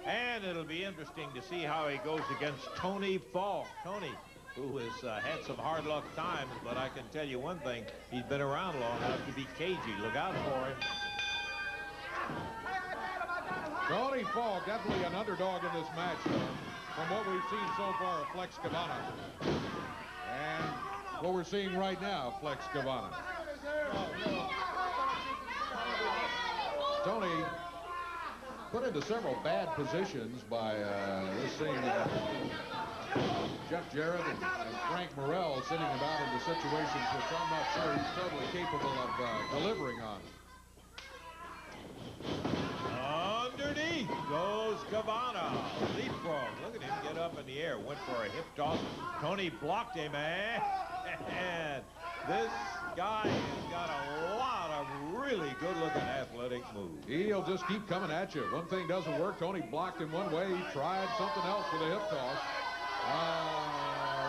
And it'll be interesting to see how he goes against Tony Falk. Tony, who has had some hard luck times, but I can tell you one thing, he's been around long enough to be cagey. Look out for him. Tony Falk, definitely an underdog in this match, from what we've seen so far of Flex Kavana. And what we're seeing right now, Flex Kavana. Tony put into several bad positions by this thing. Jeff Jarrett and Frank Morrell sitting about into situations which I'm not sure he's totally capable of delivering on. Underneath goes Kavana. Leapfrog. Look at him get up in the air. Went for a hip toss. Tony blocked him, and this guy has got a lot of really good-looking athletic moves. He'll just keep coming at you. One thing doesn't work. Tony blocked him one way. He tried something else with a hip toss.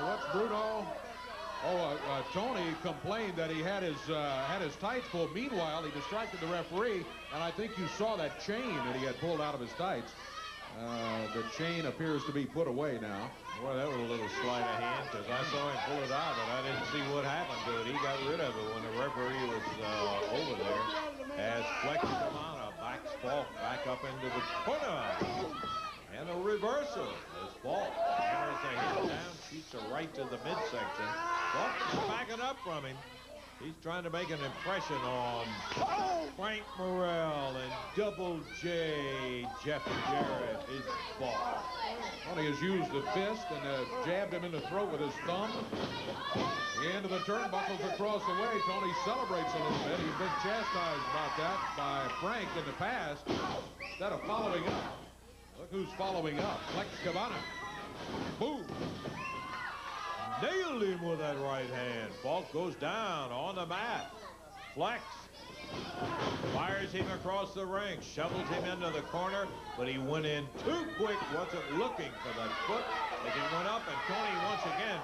What's Bruno? Tony complained that he had his tights pulled. Meanwhile, he distracted the referee, and I think you saw that chain that he had pulled out of his tights. The chain appears to be put away now. Boy, that was a little sleight of hand, because I saw him pull it out, but I didn't see what happened to it. He got rid of it when the referee was over there. As Flex Kavana backs Falk back up into the corner. And a reversal as Falk hammers a hit down, shoots a right to the midsection. Falk backing up from him. He's trying to make an impression on Frank Morrell and Double J. Jeff Jarrett, his ball. Tony has used the fist and jabbed him in the throat with his thumb. Into the turnbuckles across the way. Tony celebrates a little bit. He's been chastised about that by Frank in the past. Instead of following up. Look who's following up. Flex Cabana. Boom. Nailed him with that right hand. Falk goes down on the mat. Flex fires him across the ring, shovels him into the corner, but he went in too quick, wasn't looking for that foot as he went up, and Tony once again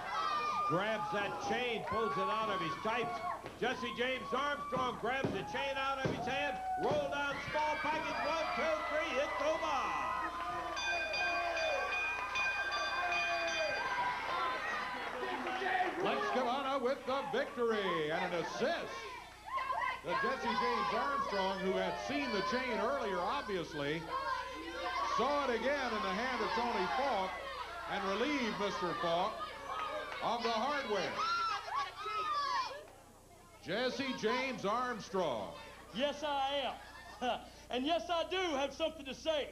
grabs that chain, pulls it out of his tights. Jesse James Armstrong grabs the chain out of his hand, roll down small package, 1, 2, 3, it's over. Flex Cabana with the victory and an assist. The Jesse James Armstrong, who had seen the chain earlier, obviously, saw it again in the hand of Tony Falk and relieved Mr. Falk of the hardware. Jesse James Armstrong. Yes, I am. And yes, I do have something to say.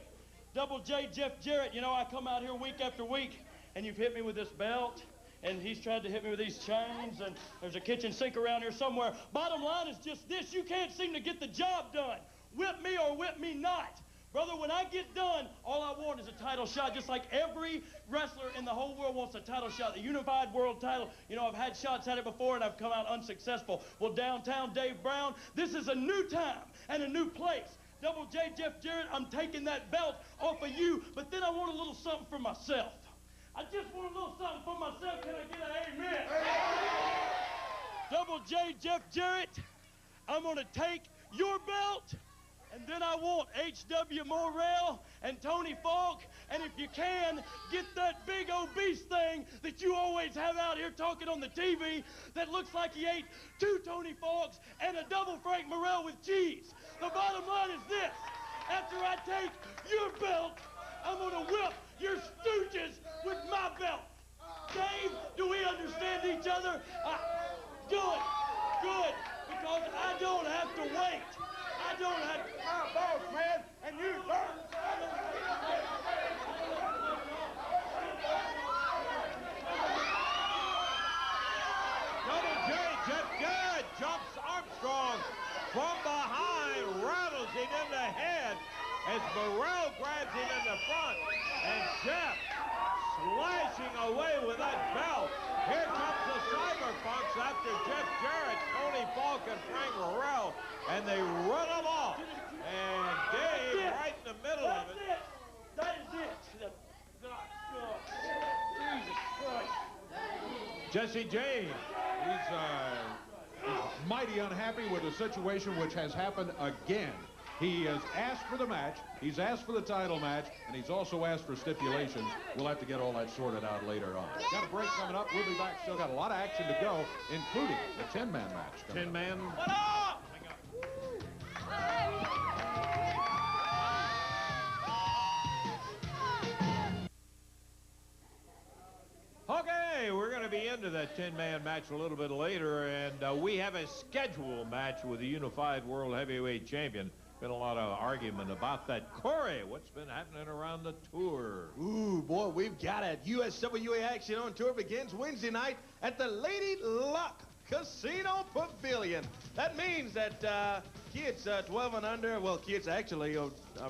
Double J, Jeff Jarrett, you know, I come out here week after week, and you've hit me with this belt, and he's tried to hit me with these chains, and there's a kitchen sink around here somewhere. Bottom line is just this: you can't seem to get the job done. Whip me or whip me not. Brother, when I get done, all I want is a title shot, just like every wrestler in the whole world wants a title shot, the unified world title. You know, I've had shots at it before, and I've come out unsuccessful. Well, downtown Dave Brown, this is a new time and a new place. Double J, Jeff Jarrett, I'm taking that belt off of you, but then I want a little something for myself. I just want a little something for myself. Can I get an amen? Double J, Jeff Jarrett, I'm going to take your belt, and then I want H.W. Morrell and Tony Falk, and if you can, get that big obese thing that you always have out here talking on the TV that looks like he ate 2 Tony Falks and a double Frank Morrell with cheese. The bottom line is this: after I take your belt, I'm going to whip your stooges with my belt. Dave, do we understand each other? Good, good, because I don't have to wait. I don't have to. My boss, man, and you, sir. Double J, Jeff Jarrett jumps Armstrong from behind, rattles him in the head as Morrell grabs him in the front, and Jeff slashing away with that belt. Here comes the Cyberpunks after Jeff Jarrett, Tony Falk, and Frank Morrell, and they run them off. And Dave right in the middle of it. That is it. Jesus Christ. Jesse James. He's mighty unhappy with the situation which has happened again. He has asked for the match, he's asked for the title match, and he's also asked for stipulations. We'll have to get all that sorted out later on. Got a break coming up. We'll be back. Still got a lot of action to go, including the 10-man match. 10-man. What up? Okay, we're going to be into that 10-man match a little bit later, and we have a scheduled match with the Unified World Heavyweight Champion. Been a lot of argument about that. Corey, what's been happening around the tour? Ooh, boy, we've got it. USWA action on tour begins Wednesday night at the Lady Luck Casino Pavilion. That means that kids 12 and under, well, kids actually,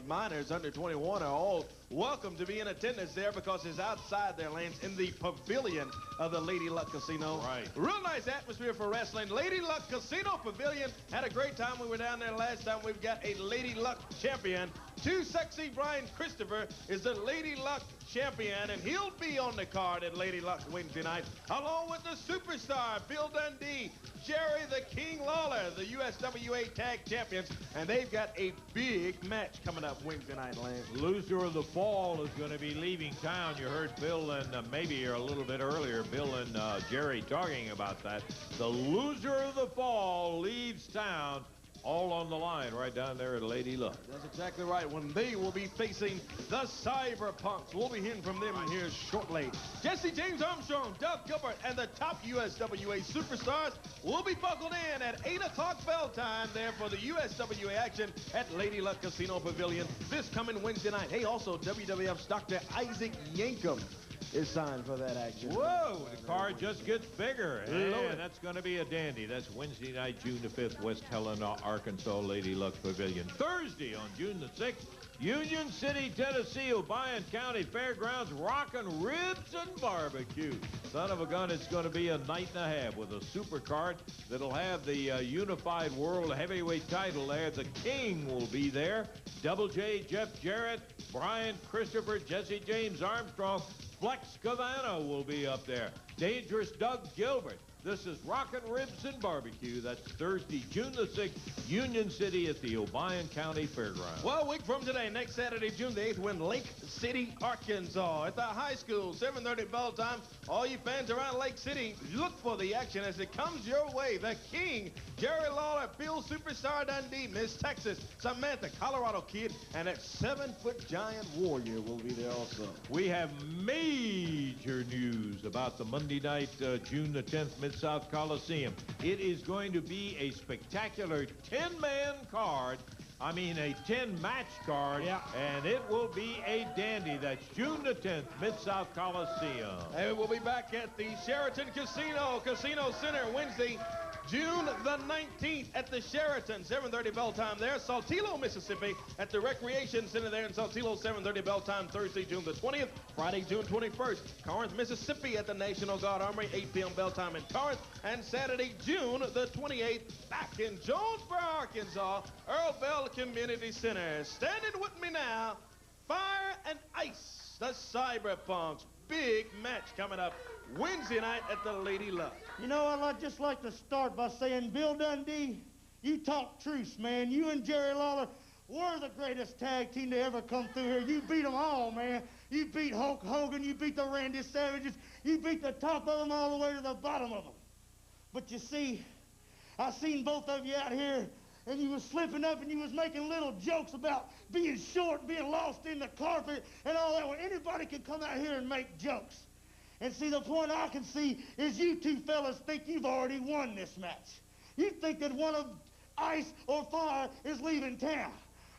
minors under 21 are all welcome to be in attendance there because it's outside their lanes in the pavilion of the Lady Luck Casino. Right. Real nice atmosphere for wrestling. Lady Luck Casino Pavilion. Had a great time. We were down there last time. We've got a Lady Luck champion. Too Sexy Brian Christopher is the Lady Luck champion, and he'll be on the card at Lady Luck Wednesday night, along with the superstar Bill Dundee, Jerry the King Lawler, the USWA Tag Champions, and they've got a big match coming up Wednesday night, Lance. Loser of the fall is going to be leaving town. You heard Bill and maybe a little bit earlier, Bill and Jerry talking about that. The loser of the fall leaves town all on the line right down there at Lady Luck. That's exactly right. When they will be facing the Cyberpunks. We'll be hearing from them here shortly. Jesse James Armstrong, Doug Gilbert, and the top USWA superstars will be buckled in at 8 o'clock bell time there for the USWA action at Lady Luck Casino Pavilion this coming Wednesday night. Hey, also WWF's Dr. Isaac Yankum is signed for that action. Whoa, the card just gets bigger. And that's going to be a dandy. That's Wednesday night, June the 5th, West Helena, Arkansas, Lady Luck Pavilion. Thursday on June the 6th, Union City, Tennessee, Obion County Fairgrounds, Rockin' Ribs and Barbecue. Son of a gun, it's going to be a night and a half with a super card that'll have the Unified World Heavyweight title there. The King will be there. Double J, Jeff Jarrett, Brian Christopher, Jesse James Armstrong, Flex Cavana will be up there. Dangerous Doug Gilbert. This is Rockin' Ribs and Barbecue. That's Thursday, June the 6th, Union City at the Obion County Fairgrounds. Well, a week from today, next Saturday, June the 8th, we're in Lake City, Arkansas at the high school, 7:30 bell time. All you fans around Lake City, look for the action as it comes your way. The King, Jerry Lawler, Bill Superstar Dundee, Miss Texas, Samantha, Colorado Kid, and that 7-foot giant warrior will be there also. We have major news about the Monday night, June the 10th, Mid-South Coliseum. It is going to be a spectacular 10-man card. I mean, a 10-match card, and it will be a dandy. That's June the 10th, Mid-South Coliseum. And we'll be back at the Sheraton Casino Center Wednesday, June the 19th at the Sheraton, 7:30 bell time there. Saltillo, Mississippi at the Recreation Center there in Saltillo, 7:30 bell time Thursday, June the 20th. Friday, June 21st, Corinth, Mississippi at the National Guard Armory, 8 p.m. bell time in Corinth. And Saturday, June the 28th, back in Jonesboro, Arkansas, Earl Bell Community Center. Standing with me now, Fire and Ice, the Cyberpunks. Big match coming up Wednesday night at the Lady Luck. You know, I'd just like to start by saying, Bill Dundee, you talk truce, man. You and Jerry Lawler were the greatest tag team to ever come through here. You beat them all, man. You beat Hulk Hogan. You beat the Randy Savages. You beat the top of them all the way to the bottom of them. But you see, I seen both of you out here, and you was slipping up and you was making little jokes about being short, being lost in the carpet, and all that. Well, anybody can come out here and make jokes. And see, the point I can see is you two fellas think you've already won this match. You think that one of Ice or Fire is leaving town.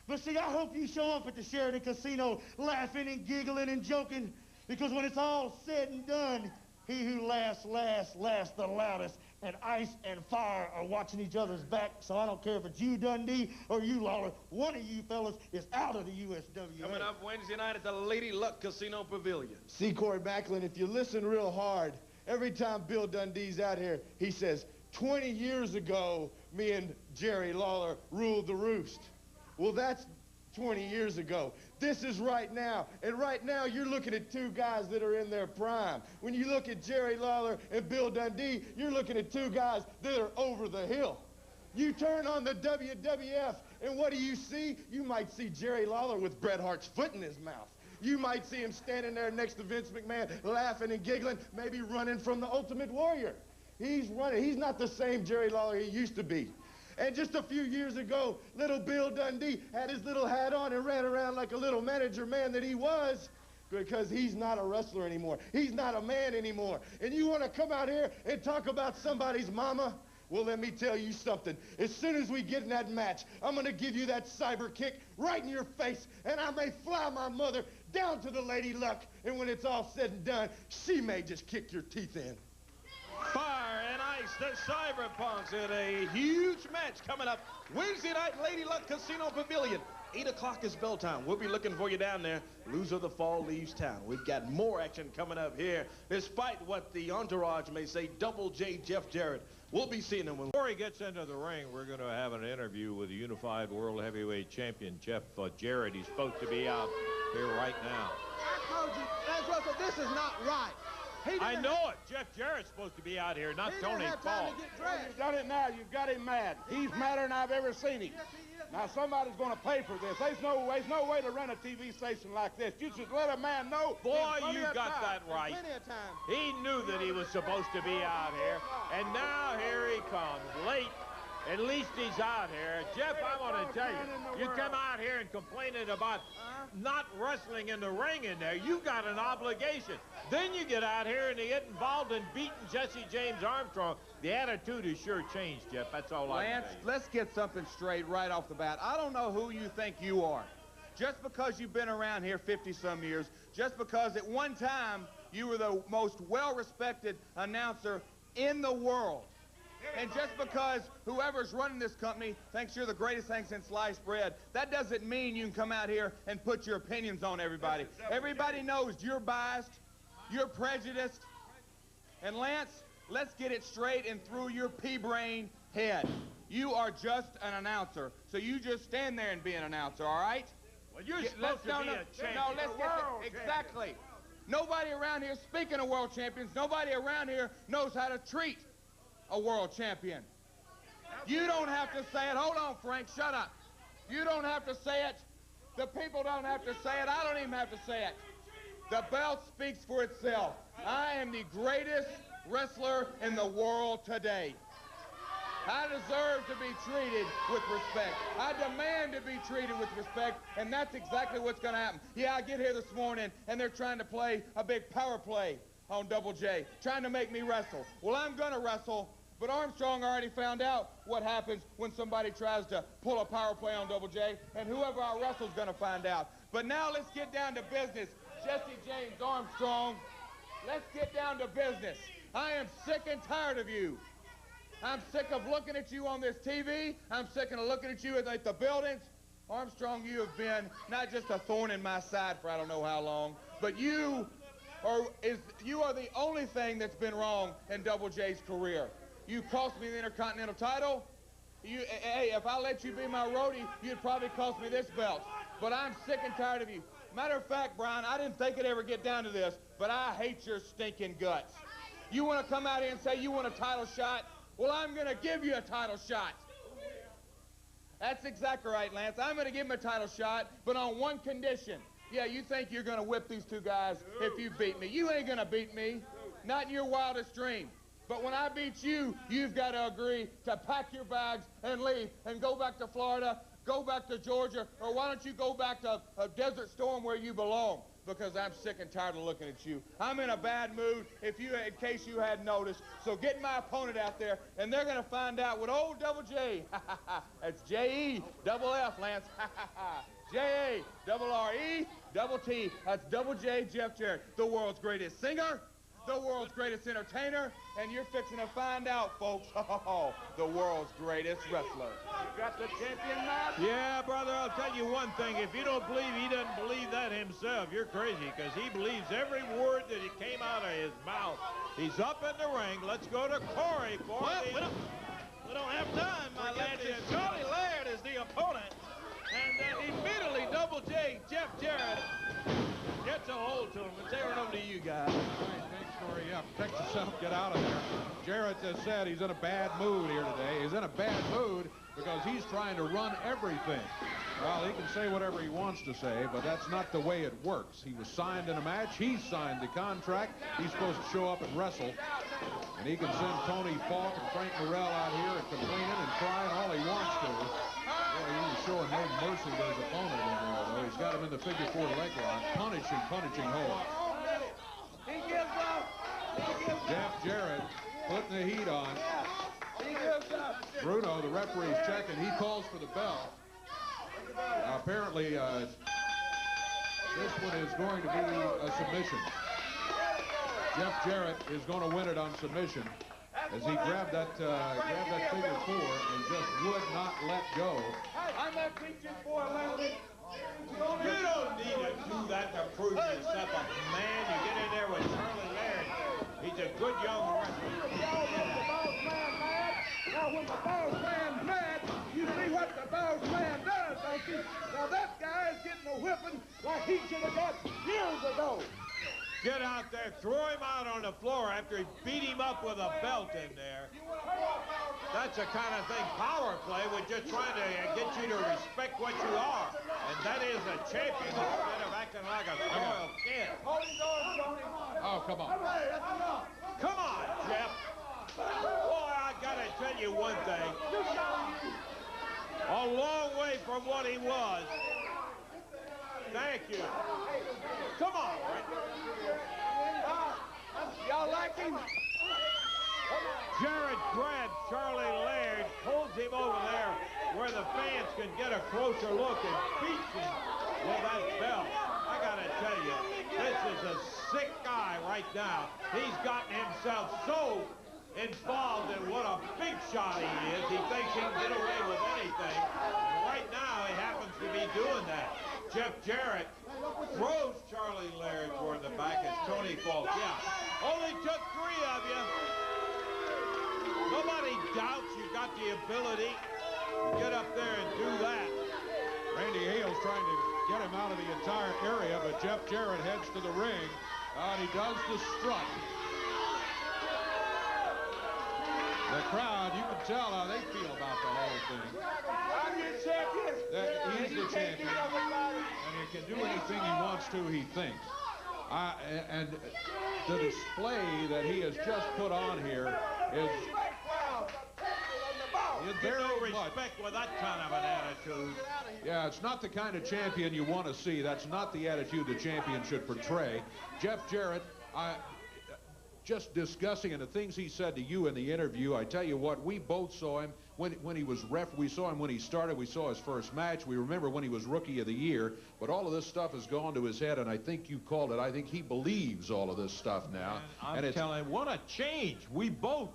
But see, I hope you show up at the Sheraton Casino laughing and giggling and joking, because when it's all said and done, he who laughs the loudest. And Ice and Fire are watching each other's back, so I don't care if it's you, Dundee, or you, Lawler. One of you fellas is out of the USWA. Coming up Wednesday night at the Lady Luck Casino Pavilion. See, Corey Backlund, if you listen real hard, every time Bill Dundee's out here, he says, 20 years ago, me and Jerry Lawler ruled the roost. Well, that's 20 years ago. This is right now. And right now, you're looking at two guys that are in their prime. When you look at Jerry Lawler and Bill Dundee, you're looking at two guys that are over the hill. You turn on the WWF, and what do you see? You might see Jerry Lawler with Bret Hart's foot in his mouth. You might see him standing there next to Vince McMahon, laughing and giggling, maybe running from the Ultimate Warrior. He's running. He's not the same Jerry Lawler he used to be. And just a few years ago, little Bill Dundee had his little hat on and ran around like a little manager man that he was, because he's not a wrestler anymore. He's not a man anymore. And you want to come out here and talk about somebody's mama? Well, let me tell you something. As soon as we get in that match, I'm going to give you that cyber kick right in your face, and I may fly my mother down to the Lady Luck, and when it's all said and done, she may just kick your teeth in. Fire and Ice, the Cyberpunks, in a huge match coming up Wednesday night, Lady Luck Casino Pavilion. 8 o'clock is bell time. We'll be looking for you down there. Loser of the fall leaves town. We've got more action coming up here, despite what the entourage may say. Double J, Jeff Jarrett. We'll be seeing him. Before he gets into the ring, we're going to have an interview with the Unified World Heavyweight Champion, Jeff Jarrett. He's supposed to be out here right now. I told you, Lance Russell, this is not right. I know it. Jeff Jarrett's supposed to be out here, not Tony Paul. You've done it now. You've got him mad. He's madder than I've ever seen him. Now, somebody's going to pay for this. There's no way to run a TV station like this. You should let a man know. Boy, you got that right. He knew that he was supposed to be out here, and now here he comes, late At least he's out here. Jeff, I want to tell you, you come out here and complaining about not wrestling in the ring in there. You got an obligation. Then you get out here and you get involved in beating Jesse James Armstrong. The attitude has sure changed, Jeff. That's all I can Lance, say. let's get something straight right off the bat. I don't know who you think you are. Just because you've been around here 50-some years, just because at one time you were the most well-respected announcer in the world, and just because whoever's running this company thinks you're the greatest thing since sliced bread, that doesn't mean you can come out here and put your opinions on everybody. Everybody knows you're biased, you're prejudiced, and Lance, let's get it straight and through your pea-brain head. You are just an announcer, so you just stand there and be an announcer, all right? Well, you're supposed to be a champion. No, let's get exactly. Nobody around here, speaking of world champions, nobody around here knows how to treat a world champion. You don't have to say it. Hold on, Frank, shut up. You don't have to say it. The people don't have to say it. I don't even have to say it. The belt speaks for itself. I am the greatest wrestler in the world today. I deserve to be treated with respect. I demand to be treated with respect, and that's exactly what's going to happen. Yeah, I get here this morning, and they're trying to play a big power play on Double J, trying to make me wrestle. Well, I'm going to wrestle, but Armstrong already found out what happens when somebody tries to pull a power play on Double J, and whoever I wrestle is going to find out. But now let's get down to business. Jesse James Armstrong, let's get down to business. I am sick and tired of you. I'm sick of looking at you on this TV. I'm sick of looking at you at the buildings. Armstrong, you have been not just a thorn in my side for I don't know how long, but you are the only thing that's been wrong in Double J's career. You cost me the Intercontinental title. Hey, if I let you be my roadie, you'd probably cost me this belt. But I'm sick and tired of you. Matter of fact, Brian, I didn't think it'd ever get down to this, but I hate your stinking guts. You want to come out here and say you want a title shot? Well, I'm going to give you a title shot. That's exactly right, Lance. I'm going to give him a title shot, but on one condition. Yeah, you think you're going to whip these two guys if you beat me. You ain't going to beat me. Not in your wildest dream. But when I beat you, you've got to agree to pack your bags and leave and go back to Florida, go back to Georgia, or why don't you go back to a Desert Storm where you belong? Because I'm sick and tired of looking at you. I'm in a bad mood, in case you hadn't noticed. So get my opponent out there, and they're going to find out what old Double J, that's J-E-double-F, Lance, J-A-double-R-E-double-T, that's Double J Jeff Jarrett, the world's greatest singer, the world's greatest entertainer, and you're fixing to find out, folks, the world's greatest wrestler. You got the champion match? Yeah, brother, I'll tell you one thing. If you don't believe he doesn't believe that himself, you're crazy, because he believes every word that came out of his mouth. He's up in the ring. Let's go to Corey for we don't have time, my lads. Charlie Laird is the opponent. And immediately Double J, Jeff Jarrett, gets a hold to him. And tearing over to you guys. All right, thanks, Corey. Yeah, protect yourself. Get out of there. Jarrett has said he's in a bad mood here today. He's in a bad mood because he's trying to run everything. Well, he can say whatever he wants to say, but that's not the way it works. He was signed in a match. He signed the contract. He's supposed to show up and wrestle. And he can send Tony Falk and Frank Morrell out here and complaining and crying all he wants to. Boy, he was showing no mercy to his opponent in there, though. He's got him in the figure-4 leg lock. Punishing hold. He gives up. Jeff Jarrett putting the heat on. He gives up. Bruno, the referee's checking. He calls for the bell. Now, apparently, this one is going to be a submission. Jeff Jarrett is going to win it on submission as he grabbed that figure-4 and just would not let go. I'm not preaching for Larry. You don't need to do that to prove yourself a man. You get in there with Charlie Laird. He's a good young wrestler. Now, when the boss man's mad, you see what the boss man does, don't you? Now, that guy is getting a whipping like he should have got years ago. Get out there, throw him out on the floor after he beat him up with a belt in there. That's the kind of thing, power play, with just trying to get you to respect what you are. And that is a champion instead of acting like a spoiled kid. Oh, come on. Come on, Jeff. Boy, I gotta tell you one thing. a long way from what he was. Thank you. Come on, Frank. Y'all like him? Jarrett grabs Charlie Laird, pulls him over there where the fans can get a closer look, and beats him with that belt. I gotta tell you, this is a sick guy right now. He's gotten himself so involved in what a big shot he is. He thinks he can get away with anything. And right now, he happens to be doing that. Jeff Jarrett throws Charlie Laird toward the back. It's Tony Falk. Yeah, only took 3 of you. Nobody doubts you got the ability to get up there and do that. Randy Hale's trying to get him out of the entire area, but Jeff Jarrett heads to the ring, and he does the strut. The crowd, you can tell how they feel about the whole thing. I'm your champion. He's the champion, and he can do anything he wants to, he thinks. And the display that he has just put on here is Get no respect with that kind of an attitude. Yeah, it's not the kind of champion you want to see. That's not the attitude the champion should portray. Jeff Jarrett, just discussing and the things he said to you in the interview, I tell you what, we both saw him when he was ref. We saw him when he started. We saw his first match. We remember when he was Rookie of the Year. But all of this stuff has gone to his head, and I think you called it. I think he believes all of this stuff now. And I'm telling you, what a change. We both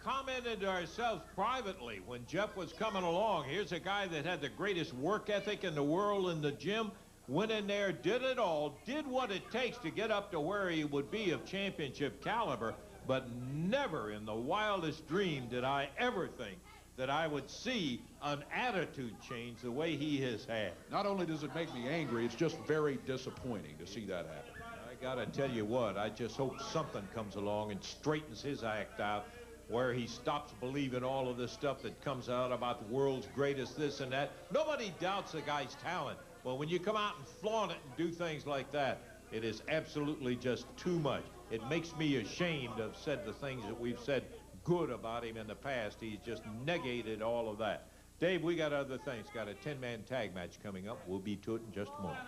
commented ourselves privately when Jeff was coming along. Here's a guy that had the greatest work ethic in the world in the gym, went in there, did it all, did what it takes to get up to where he would be of championship caliber, but never in the wildest dream did I ever think that I would see an attitude change the way he has had. Not only does it make me angry, it's just very disappointing to see that happen. I gotta tell you what, I just hope something comes along and straightens his act out, where he stops believing all of this stuff that comes out about the world's greatest this and that. Nobody doubts the guy's talent. Well, when you come out and flaunt it and do things like that, it is absolutely just too much. It makes me ashamed to have said the things that we've said good about him in the past. He's just negated all of that. Dave, we got other things. Got a 10-man tag match coming up. We'll be to it in just a moment.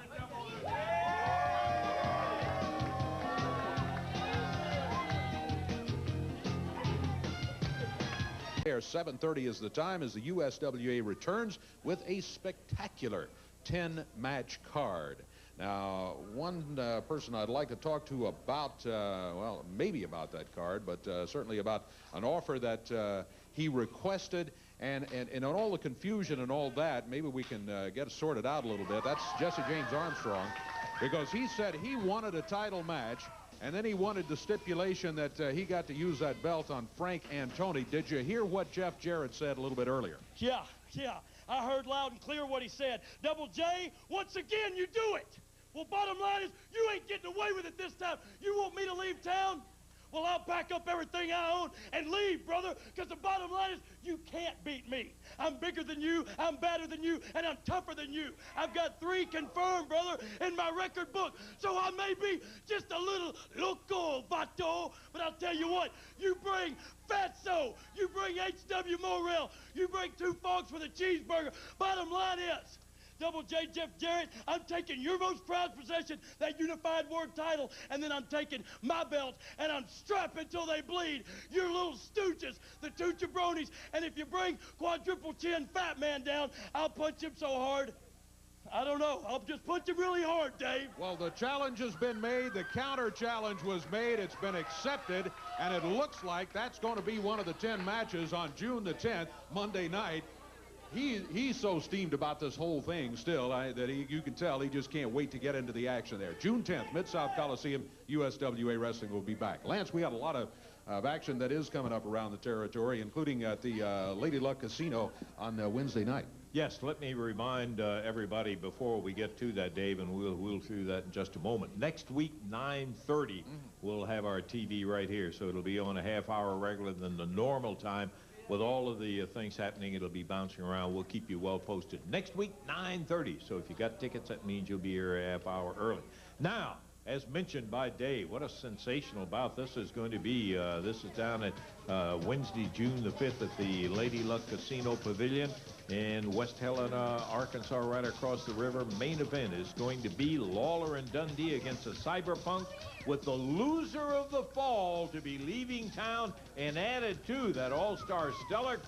7:30 is the time as the USWA returns with a spectacular 10-match card. Now, one person I'd like to talk to about, well, maybe about that card, but certainly about an offer that he requested, and on all the confusion and all that, maybe we can get it sorted out a little bit. That's Jesse James Armstrong, because he said he wanted a title match, and then he wanted the stipulation that he got to use that belt on Frank and Tony. Did you hear what Jeff Jarrett said a little bit earlier? Yeah. I heard loud and clear what he said. Double J, once again, you do it. Well, bottom line is, you ain't getting away with it this time. You want me to leave town? Well, I'll pack up everything I own and leave, brother, because the bottom line is, you can't beat me. I'm bigger than you, I'm better than you, and I'm tougher than you. I've got 3 confirmed, brother, in my record book, so I may be just a little loco vato, but I'll tell you what, you bring Fatso, you bring H.W. Morrell, you bring 2 forks with a cheeseburger. Bottom line is, Double J, Jeff Jarrett, I'm taking your most prized possession, that unified world title, and then I'm taking my belt, and I'm strapping till they bleed. Your little stooges, the 2 jabronis, and if you bring quadruple chin fat man down, I'll punch him so hard. I don't know. I'll just punch him really hard, Dave. Well, the challenge has been made. The counter challenge was made. It's been accepted, and it looks like that's going to be one of the 10 matches on June the 10th, Monday night. He's so steamed about this whole thing still that you can tell he just can't wait to get into the action there. June 10th, Mid-South Coliseum, USWA Wrestling will be back. Lance, we got a lot of action that is coming up around the territory, including at the Lady Luck Casino on Wednesday night. Yes, let me remind everybody before we get to that, Dave, and we'll do that in just a moment. Next week, 9:30, we'll have our TV right here, so it'll be on a half-hour regular than the normal time. With all of the things happening, it'll be bouncing around. We'll keep you well posted. Next week, 9:30. So if you got tickets, that means you'll be here a half hour early. Now, as mentioned by Dave. What a sensational bout this is going to be. This is down at Wednesday, June the 5th at the Lady Luck Casino Pavilion in West Helena, Arkansas, right across the river. Main event is going to be Lawler and Dundee against the Cyberpunk, with the loser of the fall to be leaving town, and added to that all-star stellar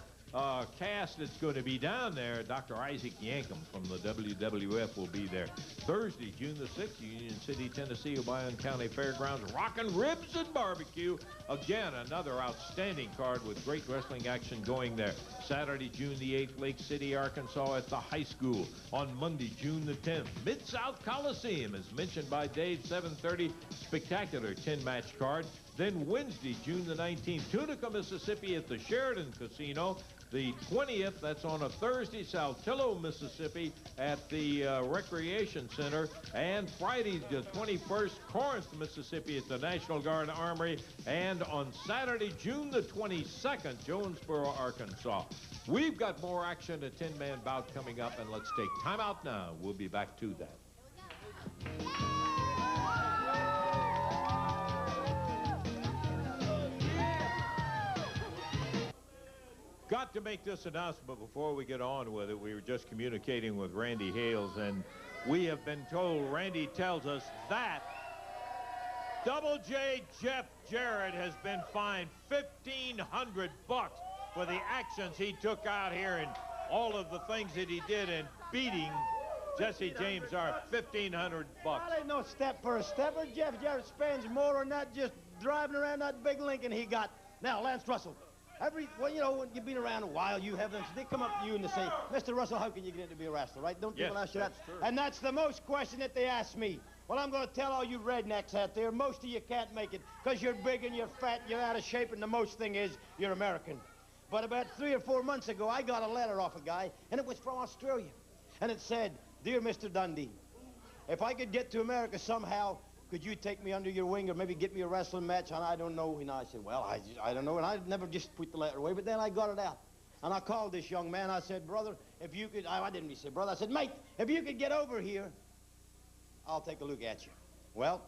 cast that's going to be down there. Dr. Isaac Yankum from the WWF will be there. Thursday, June the 6th, Union City, Tennessee, Obion County Fairgrounds, Rockin' Ribs and Barbecue. Again, another outstanding card with great wrestling action going there. Saturday, June the 8th, Lake City, Arkansas at the high school. On Monday, June the 10th, Mid-South Coliseum, as mentioned by Dave, 7:30, spectacular 10-match card. Then Wednesday, June the 19th, Tunica, Mississippi at the Sheridan Casino. The 20th, that's on a Thursday, Saltillo, Mississippi at the Recreation Center. And Friday, the 21st, Corinth, Mississippi at the National Guard Armory. And on Saturday, June the 22nd, Jonesboro, Arkansas. We've got more action, a 10-man bout coming up, and let's take time out now. We'll be back to that. Got to make this announcement before we get on with it. We were just communicating with Randy Hales, and we have been told, Randy tells us that Double J Jeff Jarrett has been fined $1,500 for the actions he took out here and all of the things that he did in beating Jesse James are $1,500. That ain't no step for a stepper. Jeff Jarrett spends more than that just driving around that big Lincoln he got. Now, Lance Russell. Well, you know, when you've been around a while, you have them. They come up to you and they say, Mr. Russell, how can you get in to be a wrestler, right? Don't people ask you that? And that's the most question that they ask me. Well, I'm going to tell all you rednecks out there, most of you can't make it because you're big and you're fat and you're out of shape, and the most thing is you're American. But about 3 or 4 months ago, I got a letter off a guy, and it was from Australia. And it said, Dear Mr. Dundee, if I could get to America somehow, could you take me under your wing or maybe get me a wrestling match? And I don't know. And I said, well, I don't know. And I never just put the letter away. But then I got it out. And I called this young man. I said, brother, if you could, I didn't even say brother. I said, mate, if you could get over here, I'll take a look at you. Well,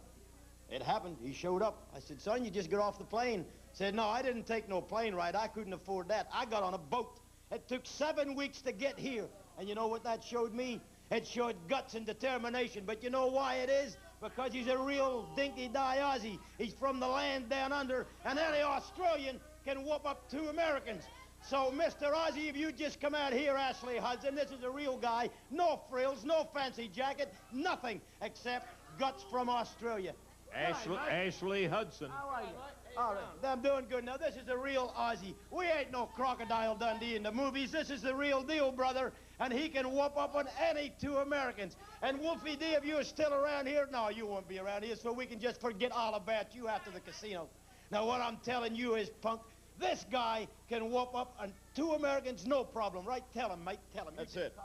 it happened. He showed up. I said, son, you just got off the plane. He said, no, I didn't take no plane ride. I couldn't afford that. I got on a boat. It took 7 weeks to get here. And you know what that showed me? It showed guts and determination. But you know why it is? Because he's a real dinky-die Aussie. He's from the land down under, and any Australian can whoop up 2 Americans. So, Mr. Aussie, if you just come out here, Ashley Hudson, this is a real guy. No frills, no fancy jacket, nothing except guts from Australia. Ashley Hudson. How are you? All right, I'm doing good. Now, this is a real Aussie. We ain't no Crocodile Dundee in the movies. This is the real deal, brother. And he can whoop up on any 2 Americans. And Wolfie D, if you're still around here, no, you won't be around here, so we can just forget all about you after the casino. Now, what I'm telling you is, punk, this guy can whoop up on 2 Americans, no problem, right? Tell him, mate, tell him. That's it.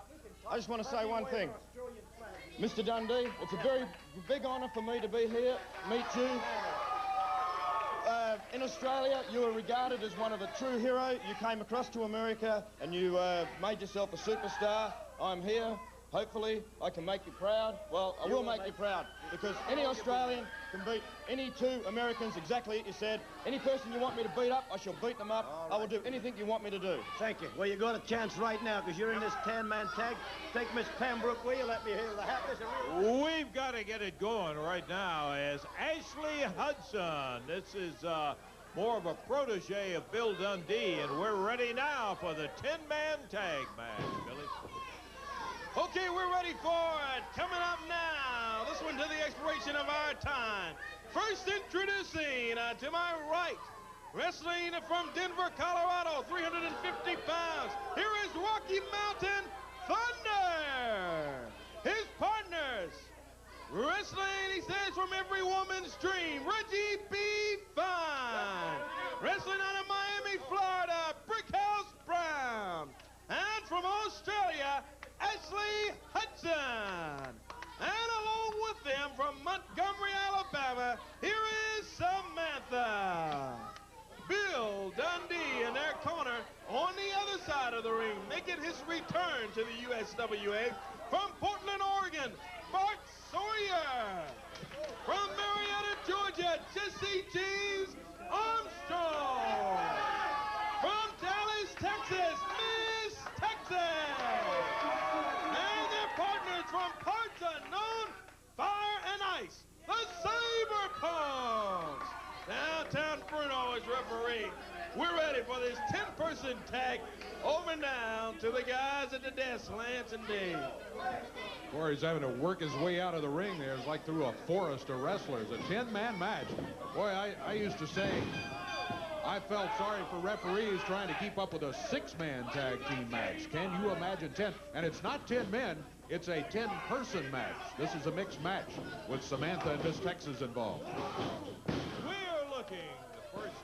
I just want to say one thing. Mr. Dundee, it's a very big honor for me to be here, meet you. In Australia, you are regarded as one of a true hero. You came across to America and you made yourself a superstar. I'm here. Hopefully, I can make you proud. Well, I will make you proud because any Australian can beat any 2 Americans, exactly as you said. Any person you want me to beat up, I shall beat them up. I will do anything you want me to do. Thank you. Well, you got a chance right now because you're in this 10-man tag. Take Miss Pembroke, will you? Let me hear the hat. We've got to get it going right now as Ashley Hudson. This is more of a protege of Bill Dundee, and we're ready now for the 10-man tag match, Billy. Okay, we're ready for it. Coming up now, this one to the expiration of our time. First introducing to my right, wrestling from Denver, Colorado, 350 pounds. Here is Rocky Mountain Thunder. His partners, wrestling, he says, from every woman's dream, Reggie B. Fine. Wrestling out of Miami, Florida, Brickhouse Brown. And from Australia, Ashley Hudson. And along with them from Montgomery, Alabama, here is Samantha. Bill Dundee in their corner on the other side of the ring, making his return to the USWA from Portland, Oregon, Bart Sawyer. From Marietta, Georgia, Jesse James Armstrong. From Dallas, Texas, Miss Texas. And their partners from parts unknown, Fire and Ice, the Cyberpunks. Downtown Bruno is referee. We're ready for this 10-person tag over and down to the guys at the desk, Lance and Dave. Corey's having to work his way out of the ring there. It's like through a forest of wrestlers. A 10-man match. Boy, I used to say I felt sorry for referees trying to keep up with a 6-man tag team match. Can you imagine 10? And it's not 10 men. It's a 10-person match. This is a mixed match with Samantha and Miss Texas involved. We're looking. The first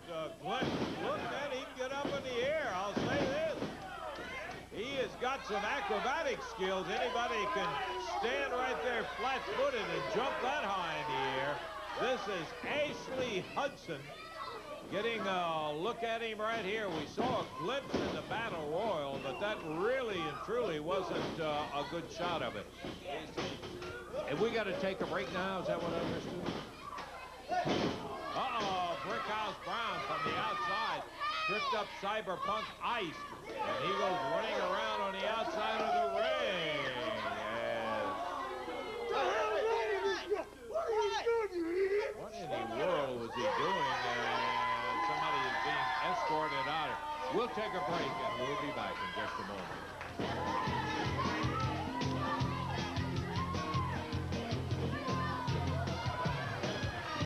glimpse. Look at him get up in the air. I'll say this. He has got some acrobatic skills. Anybody can stand right there flat-footed and jump that high in the air. This is Ashley Hudson. Getting a look at him right here. We saw a glimpse in the Battle Royal, but that really and truly wasn't a good shot of it. And we got to take a break now. Is that what I understood? Uh-oh, Brickhouse Brown from the outside tripped up Cyberpunk Ice, and he goes running around on the outside of the ring. What in the world was he doing? Somebody is being escorted out. We'll take a break, and we'll be back in just a moment.